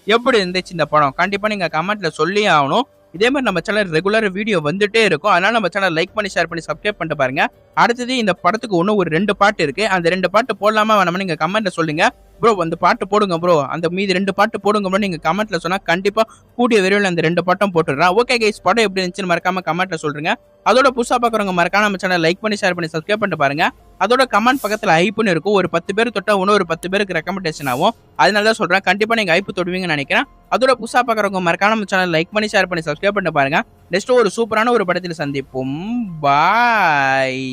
Speaker 1: எப்படி இருந்துச்சு இந்த படம் கண்டிப்பா நீங்க கமெண்ட்ல சொல்லியே ஆகணும். இதே மாதிரி நம்ம சேனல் ரெகுலர் வீடியோ வந்துட்டே இருக்கும். அதனால நம்ம சேனல் லைக் பண்ணி ஷேர் பண்ணி சப்ஸ்கிரைப் பண்ணிட்டு பாருங்க. அடுத்தது இந்த படத்துக்கு இன்னும் ஒரு 2 பாட்டு இருக்கு. அந்த 2 பாட்டு போடலாமா வேணாமா நீங்க கமெண்ட்ல சொல்லுங்க. ப்ரோ அந்த பாட்டு போடுங்க ப்ரோ, அந்த மீதி 2 பாட்டு போடுங்க ப்ரோ நீங்க கமெண்ட்ல சொன்னா கண்டிப்பா கூடிய விரைவில் அந்த 2 பாட்டும் போட்டுடுறேன். ஓகே கைஸ், படம் எப்படி இருந்துச்சுன்னு மறக்காம கமெண்ட்ல சொல்றீங்க. அதோட புதுசா பாக்குறவங்க மறக்காம நம்ம சேனல் லைக் பண்ணி ஷேர் பண்ணி சப்ஸ்கிரைப் பண்ணிட்டு பாருங்க. அதோட கமெண்ட் பக்கத்துல ஐப்புன்னு இருக்கும். ஒரு 10 பேர் தொட்டா இன்னும் ஒரு 10 பேருக்கு ரெக்கமெண்டேஷன் ஆகும். அதனாலதான் சொல்றேன், கண்டிப்பா நீங்க ஐப்பு தொடுவீங்கன்னு நினைக்கிறேன். அதோட புதுசா பாக்குறவங்க மறக்காம நம்ம சேனல் லைக் பண்ணி ஷேர் பண்ணி சப்ஸ்கிரைப் பண்ணிட்டு பாருங்க. நெக்ஸ்ட் ஒரு சூப்பரான ஒரு படத்தில் சந்திப்போம். பாய்.